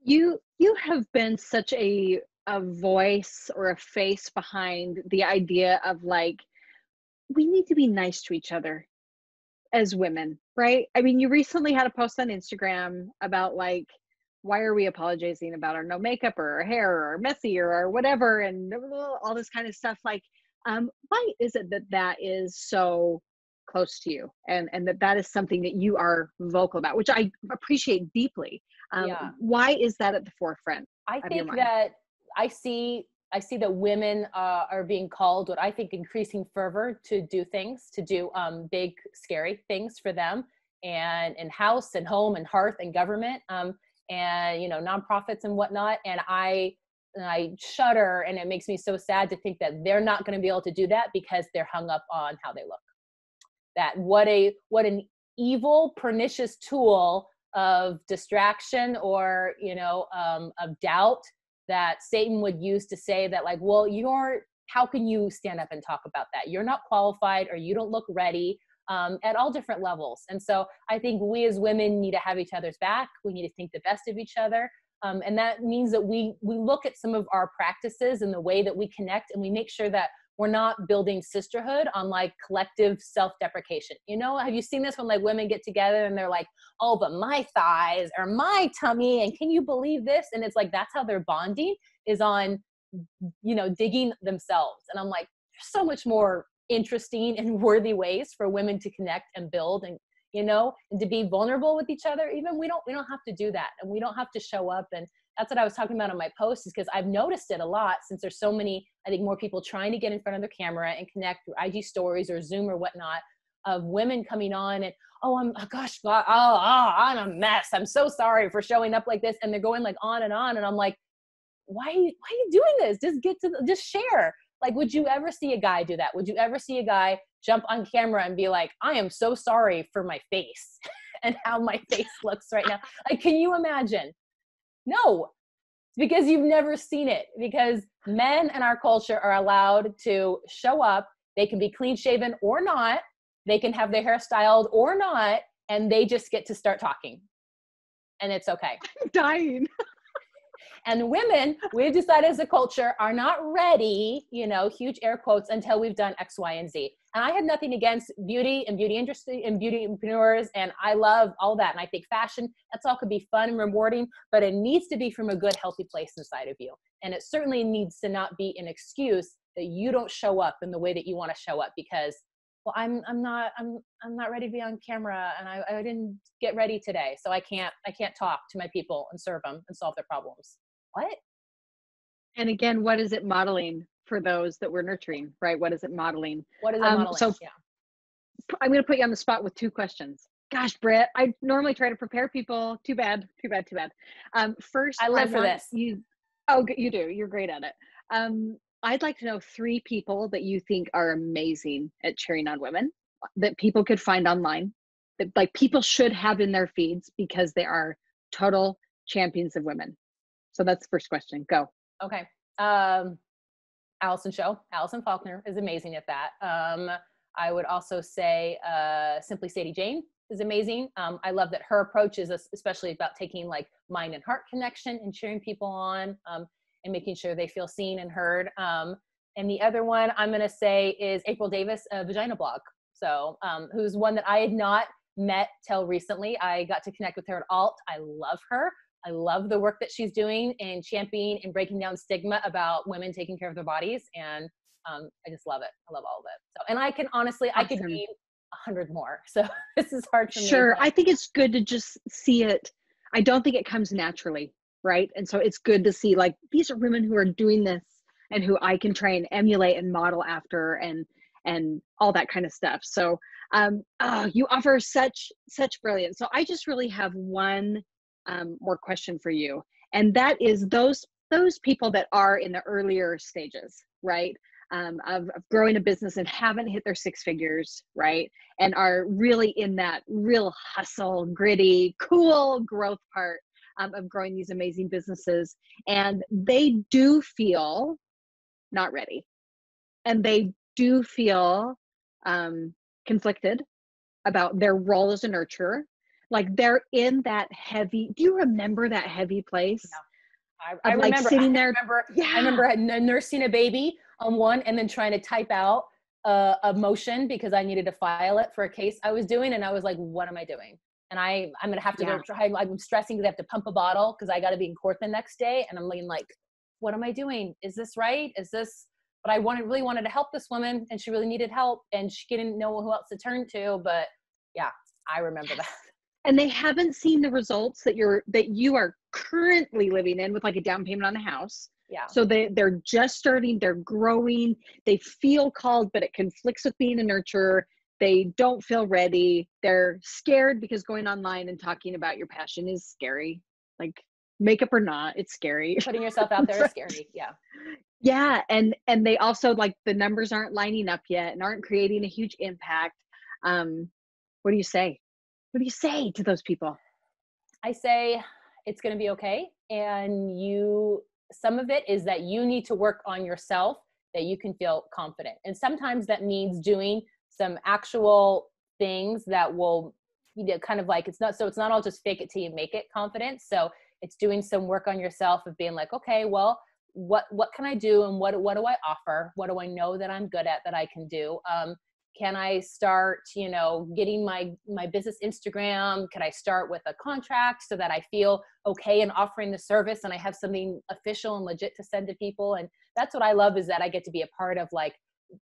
You have been such a voice or a face behind the idea of like, we need to be nice to each other as women, right? I mean, you recently had a post on Instagram about like, why are we apologizing about our no makeup or our hair or our messy or our whatever and all this kind of stuff? Like, why is it that is so close to you and that is something that you are vocal about, which I appreciate deeply? Why is that at the forefront of your mind? That I see that women are being called what I think increasing fervor to do things, to do big, scary things for them and in house and home and hearth and government and, nonprofits and whatnot. And I shudder, and it makes me so sad to think that they're not going to be able to do that because they're hung up on how they look. That what an evil, pernicious tool of distraction or, of doubt that Satan would use to say that like, well, how can you stand up and talk about that? You're not qualified or you don't look ready at all different levels. And so I think we as women need to have each other's back. We need to think the best of each other. And that means that we look at some of our practices and the way that we connect, and we make sure that we're not building sisterhood on like collective self-deprecation. Have you seen this when like women get together and they're like, oh, but my thighs or my tummy, and can you believe this? And it's like, that's how they're bonding, is on, digging themselves. And I'm like, there's so much more interesting and worthy ways for women to connect and build and, and to be vulnerable with each other. Even we don't have to do that, and we don't have to show up. And that's what I was talking about on my post, is because I've noticed it a lot since there's so many, I think, more people trying to get in front of their camera and connect through IG stories or Zoom or whatnot, of women coming on and, I'm a mess. I'm so sorry for showing up like this. And they're going like on. And I'm like, why are you doing this? Just share. Like, would you ever see a guy do that? Would you ever see a guy jump on camera and be like, I am so sorry for my face and how my face looks right now? Like, can you imagine? No, because you've never seen it. Because men in our culture are allowed to show up. They can be clean shaven or not. They can have their hair styled or not. And they just get to start talking. And it's okay. I'm dying. And women, we've decided as a culture, are not ready, huge air quotes, until we've done X, Y, and Z. And I have nothing against beauty and beauty industry and beauty entrepreneurs. And I love all that. And I think fashion, that's all could be fun and rewarding, but it needs to be from a good, healthy place inside of you. And it certainly needs to not be an excuse that you don't show up in the way that you want to show up because, well, I'm not ready to be on camera, and I didn't get ready today. So I can't talk to my people and serve them and solve their problems. What? And again, what is it modeling for those that we're nurturing, right? What is it modeling? What is it modeling? So yeah. I'm going to put you on the spot with two questions. Gosh, Britt, I normally try to prepare people. Too bad. First, I live for this. You do. You're great at it. I'd like to know 3 people that you think are amazing at cheering on women, that people could find online, that like people should have in their feeds because they are total champions of women. So that's the first question. Go. Okay. Allison Faulkner is amazing at that. I would also say Simply Sadie Jane is amazing. I love that her approach is especially about taking like mind and heart connection and cheering people on. and making sure they feel seen and heard. And the other one I'm going to say is April Davis, Vagina Blog. So who's one that I had not met till recently. I got to connect with her at Alt. I love her. I love the work that she's doing and championing and breaking down stigma about women taking care of their bodies. And I just love it. I love all of it. So, and I can honestly, Awesome. I could name 100 more. So this is hard for me. Sure. I think it's good to just see it. I don't think it comes naturally, right? And so it's good to see like, these are women who are doing this and who I can try and emulate and model after and all that kind of stuff. So you offer such brilliance. So I just really have one more question for you. And that is those people that are in the earlier stages, right? Of growing a business and haven't hit their 6 figures, right? And are really in that real hustle, gritty, cool growth part of growing these amazing businesses. And they do feel not ready. And they do feel conflicted about their role as a nurturer. Like they're in that heavy, do you remember that heavy place? Yeah. I remember, like sitting there. I remember nursing a baby on one and then trying to type out a motion because I needed to file it for a case I was doing. And I was like, what am I doing? And I'm going to have to go try. I'm stressing because I have to pump a bottle because I got to be in court the next day. And I'm like, what am I doing? Is this right? Is this, but I really wanted to help this woman and she really needed help and she didn't know who else to turn to. But yeah, I remember that. And they haven't seen the results that you are currently living in with like a down payment on the house. Yeah. So they're just starting, they're growing, they feel called, but it conflicts with being a nurturer. They don't feel ready. They're scared because going online and talking about your passion is scary. Like makeup or not, it's scary. Putting yourself out there is scary. Yeah. Yeah. And they also like the numbers aren't lining up yet and aren't creating a huge impact. What do you say? What do you say to those people? I say it's going to be okay. And some of it is that you need to work on yourself that you can feel confident. And sometimes that means doing some actual things that will, kind of like, it's not all just fake it till you make it confidence. So it's doing some work on yourself of being like, okay, well, what can I do? And what do I offer? What do I know that I'm good at that I can do? Can I start, getting my business Instagram? Can I start with a contract so that I feel okay in offering the service and I have something official and legit to send to people? And that's what I love is that I get to be a part of like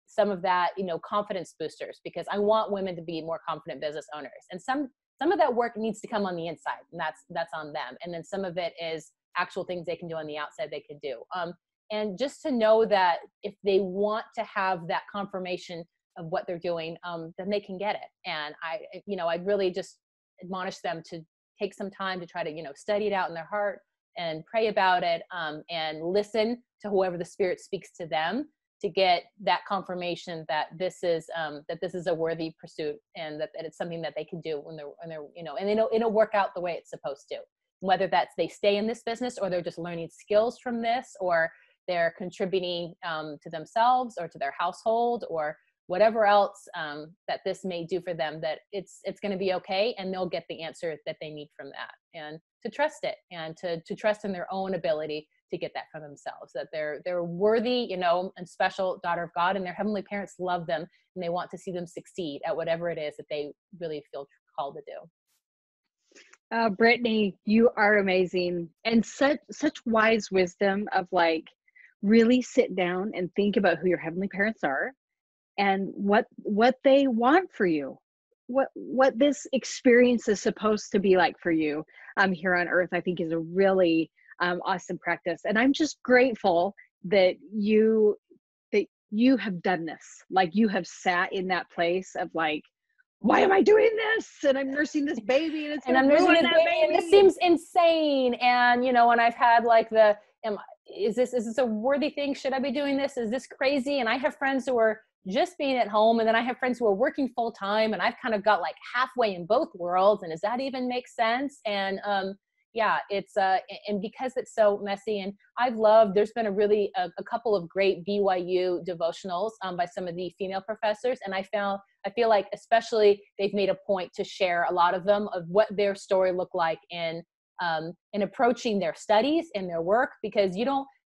some of that, confidence boosters, because I want women to be more confident business owners. And some of that work needs to come on the inside, and that's on them. And then some of it is actual things they can do on the outside they could do. And just to know that if they want to have that confirmation of what they're doing, then they can get it. And I'd really just admonish them to take some time to try to, study it out in their heart and pray about it, and listen to whoever the Spirit speaks to them to get that confirmation that this is a worthy pursuit and that it's something that they can do when they're, and it'll work out the way it's supposed to. Whether that's they stay in this business or they're just learning skills from this, or they're contributing to themselves or to their household or whatever else that this may do for them, that it's going to be okay, and they'll get the answer that they need from that, and to trust it, and to trust in their own ability to get that from themselves, that they're worthy, and special daughter of God, and their heavenly parents love them and they want to see them succeed at whatever it is that they really feel called to do. Brittany, you are amazing, and such wise wisdom of like really sit down and think about who your heavenly parents are and what they want for you, what this experience is supposed to be like for you here on earth. I think is a really awesome practice, and I'm just grateful that you have done this. Like you have sat in that place of like, why am I doing this? And I'm nursing this baby, and I'm nursing this baby, and this seems insane. And and I've had like is this a worthy thing? Should I be doing this? Is this crazy? And I have friends who are just being at home, and then I have friends who are working full time, and I've kind of got like halfway in both worlds. And does that even make sense? And it's and because it's so messy, and there's been a couple of great BYU devotionals by some of the female professors, and I feel like especially they've made a point to share a lot of them of what their story looked like in approaching their studies and their work, because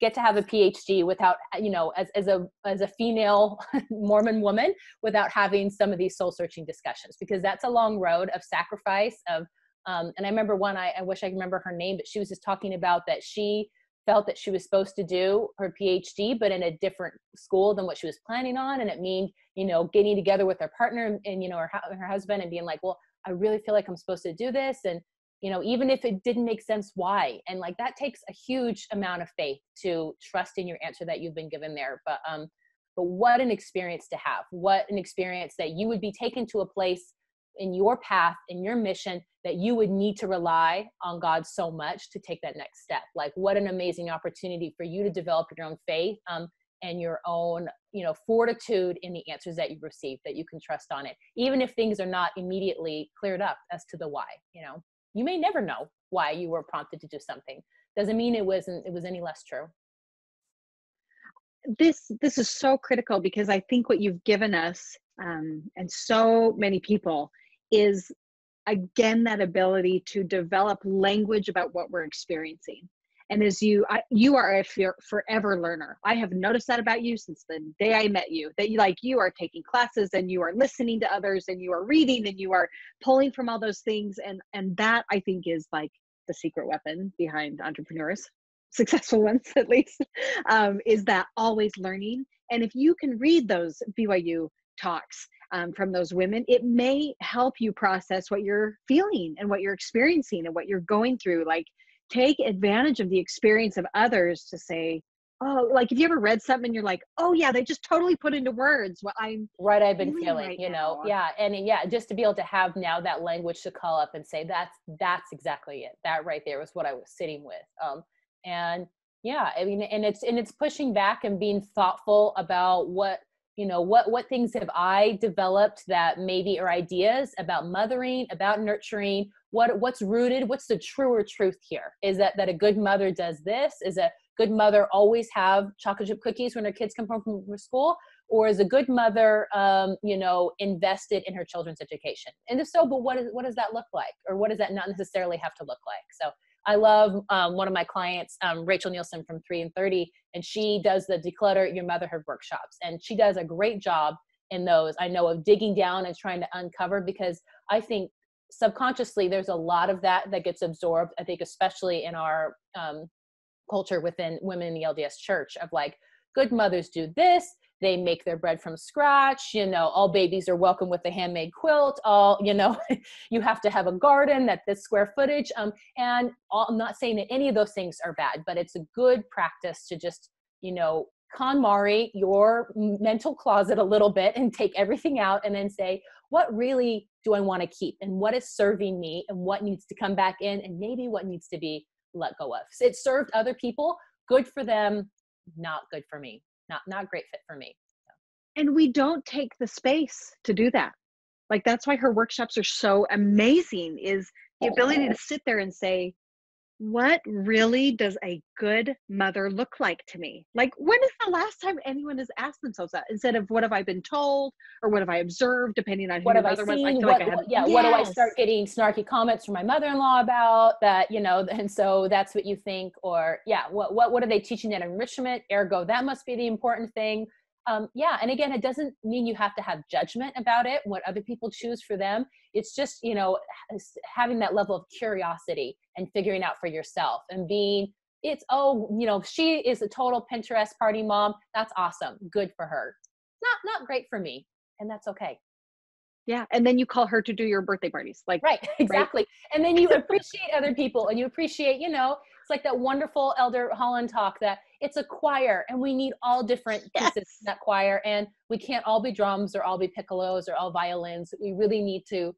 get to have a PhD without, as a female Mormon woman, without having some of these soul searching discussions, because that's a long road of sacrifice of, and I remember one, I wish I could remember her name, but she was just talking about that she felt that she was supposed to do her PhD, but in a different school than what she was planning on. And it means, getting together with her partner and, her husband and being like, well, I really feel like I'm supposed to do this. And, even if it didn't make sense, why? And like, that takes a huge amount of faith to trust in your answer that you've been given there. But what an experience to have, what an experience that you would be taken to a place in your path, in your mission, that you would need to rely on God so much to take that next step. Like, what an amazing opportunity for you to develop your own faith and your own, fortitude in the answers that you've received, that you can trust on it. Even if things are not immediately cleared up as to the why, you may never know why you were prompted to do something. Doesn't mean it was any less true. This is so critical, because I think what you've given us, and so many people, is again that ability to develop language about what we're experiencing. And as you are a forever learner. I have noticed that about you since the day I met you, that you are taking classes and you are listening to others and you are reading and you are pulling from all those things. And that, I think, is like the secret weapon behind entrepreneurs, successful ones at least, is that always learning. And if you can read those BYU talks from those women, it may help you process what you're feeling and what you're experiencing and what you're going through. Like, take advantage of the experience of others to say, oh, like, if you ever read something and you're like, oh yeah, they just totally put into words what I've been feeling right now. Yeah. And just to be able to have now that language to call up and say, that's exactly it. That right there was what I was sitting with. And yeah, I mean, and it's pushing back and being thoughtful about what things have I developed that maybe are ideas about mothering, about nurturing, what's rooted, what's the truer truth here? Is that a good mother does this? Is a good mother always have chocolate chip cookies when her kids come home from school? Or is a good mother, invested in her children's education? And if so, but what does that look like? Or what does that not necessarily have to look like? So I love one of my clients, Rachel Nielsen from 3 and 30, and she does the Declutter Your Motherhood workshops. And she does a great job in those, I know, of digging down and trying to uncover, because I think subconsciously there's a lot of that gets absorbed, I think, especially in our culture within women in the LDS church, of like, good mothers do this. They make their bread from scratch. All babies are welcome with a handmade quilt. You have to have a garden at this square footage. And I'm not saying that any of those things are bad, but it's a good practice to just, KonMari your mental closet a little bit and take everything out and then say, what really do I want to keep? And what is serving me? And what needs to come back in? And maybe what needs to be let go of. So it served other people. Good for them. Not good for me. Not great fit for me. So. And we don't take the space to do that. Like, that's why her workshops are so amazing, is the ability to sit there and say, what really does a good mother look like to me? Like, when is the last time anyone has asked themselves that, instead of what have I been told or what have I observed, depending on who what your have I mother seen? was? What do I start getting snarky comments from my mother-in-law about that, and so that's what you think, or what are they teaching at enrichment? Ergo, that must be the important thing. And again, it doesn't mean you have to have judgment about it, what other people choose for them. It's just, having that level of curiosity and figuring out for yourself and being, she is a total Pinterest party mom. That's awesome. Good for her. Not great for me. And that's okay. Yeah. And then you call her to do your birthday parties. Like, right. Exactly. Right? And then you appreciate other people, and you appreciate, it's like that wonderful Elder Holland talk that it's a choir and we need all different pieces in that choir, and we can't all be drums or all be piccolos or all violins. We really need to,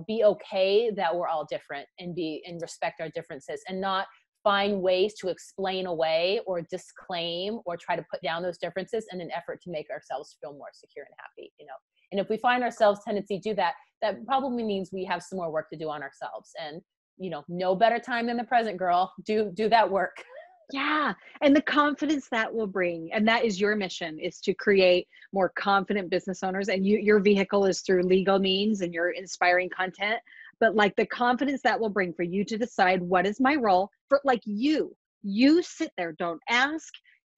be okay that we're all different and respect our differences, and not find ways to explain away or disclaim or try to put down those differences in an effort to make ourselves feel more secure and happy, And if we find ourselves tendency to do that, that probably means we have some more work to do on ourselves. And, no better time than the present, girl. Do that work. Yeah. And the confidence that will bring, and that is your mission, is to create more confident business owners. And your vehicle is through legal means and your inspiring content. But like, the confidence that will bring for you to decide, what is my role, for like you, You sit there, don't ask.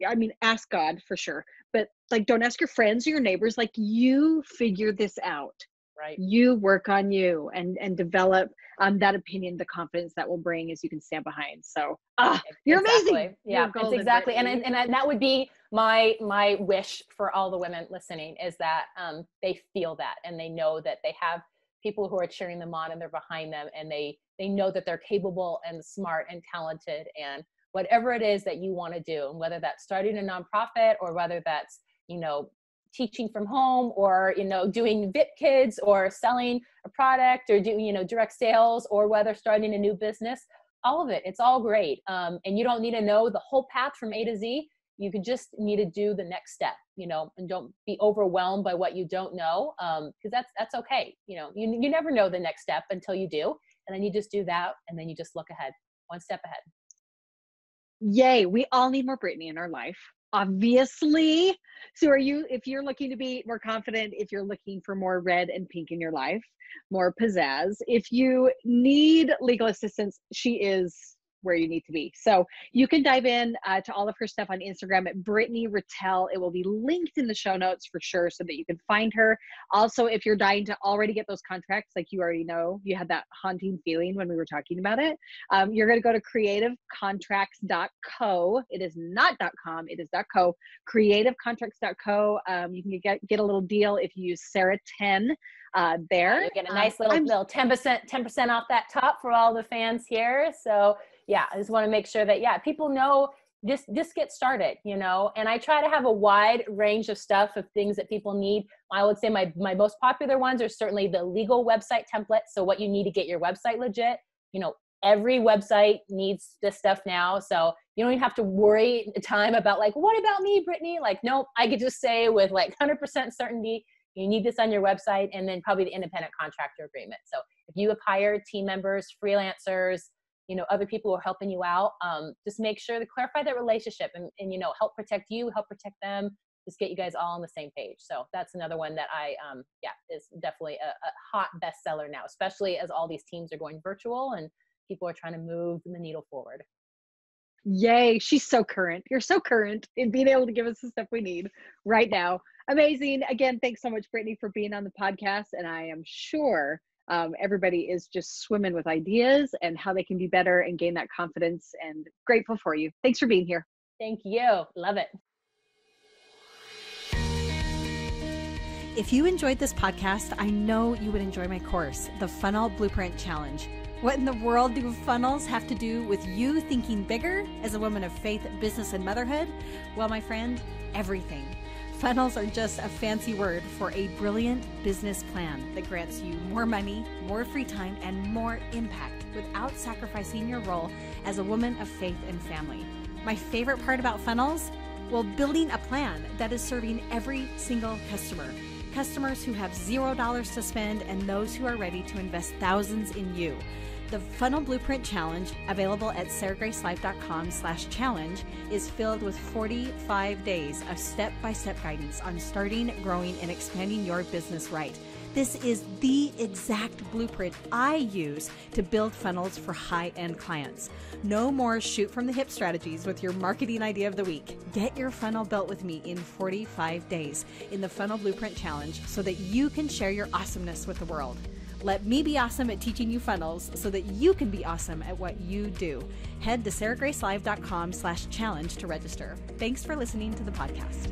I mean, ask God for sure, but like, don't ask your friends or your neighbors. Like, you figure this out. Right. You work on you and develop that opinion, the confidence that will bring as you can stand behind. So, you're amazing. Yeah, You're golden, it's exactly. Brittany. And that would be my wish for all the women listening, is that they feel that, and they know that they have people who are cheering them on and they're behind them, and they know that they're capable and smart and talented, and whatever it is that you want to do, and whether that's starting a nonprofit, or whether that's, teaching from home, or, doing VIP kids, or selling a product, or doing, direct sales, or whether starting a new business, all of it, it's all great. And you don't need to know the whole path from A to Z. You could just need to do the next step, and don't be overwhelmed by what you don't know. Because that's okay. You never know the next step until you do. And then you just do that. And then you just look ahead, one step ahead. Yay. We all need more Brittany in our life, obviously. So if you're looking to be more confident, if you're looking for more red and pink in your life, more pizzazz, if you need legal assistance, she is where you need to be. So you can dive in to all of her stuff on Instagram at Brittany Ratelle. It will be linked in the show notes for sure, so that you can find her. Also, if you're dying to already get those contracts, like you already know, you had that haunting feeling when we were talking about it. You're going to go to creativecontracts.co. It is not .com, it is .co. Creativecontracts.co. You can get a little deal if you use Sarah 10 there. You get a nice little 10% off that top for all the fans here. So yeah, I just want to make sure that, people know just get started, and I try to have a wide range of stuff, of things that people need. I would say my most popular ones are certainly the legal website template. So what you need to get your website legit, every website needs this stuff now. So you don't even have to worry time about like, what about me, Brittany? Like, nope, I could just say with like 100% certainty, you need this on your website, and then probably the independent contractor agreement. So if you have hired team members, freelancers, other people who are helping you out, just make sure to clarify that relationship and help protect you, help protect them, just get you guys all on the same page. So that's another one that is definitely a hot bestseller now, especially as all these teams are going virtual and people are trying to move the needle forward. Yay. She's so current. You're so current in being able to give us the stuff we need right now. Amazing. Again, thanks so much, Brittany, for being on the podcast. And I am sure everybody is just swimming with ideas and how they can be better and gain that confidence, and grateful for you. Thanks for being here. Thank you. Love it. If you enjoyed this podcast, I know you would enjoy my course, the Funnel Blueprint Challenge. What in the world do funnels have to do with you thinking bigger as a woman of faith, business, and motherhood? Well, my friend, everything. Funnels are just a fancy word for a brilliant business plan that grants you more money, more free time, and more impact without sacrificing your role as a woman of faith and family. My favorite part about funnels? Well, building a plan that is serving every single customer. Customers who have $0 to spend and those who are ready to invest thousands in you. The Funnel Blueprint Challenge, available at sarahgracelife.com/challenge, is filled with 45 days of step-by-step guidance on starting, growing, and expanding your business right. This is the exact blueprint I use to build funnels for high-end clients. No more shoot from the hip strategies with your marketing idea of the week. Get your funnel built with me in 45 days in the Funnel Blueprint Challenge so that you can share your awesomeness with the world. Let me be awesome at teaching you funnels so that you can be awesome at what you do. Head to sarahgracelive.com/challenge to register. Thanks for listening to the podcast.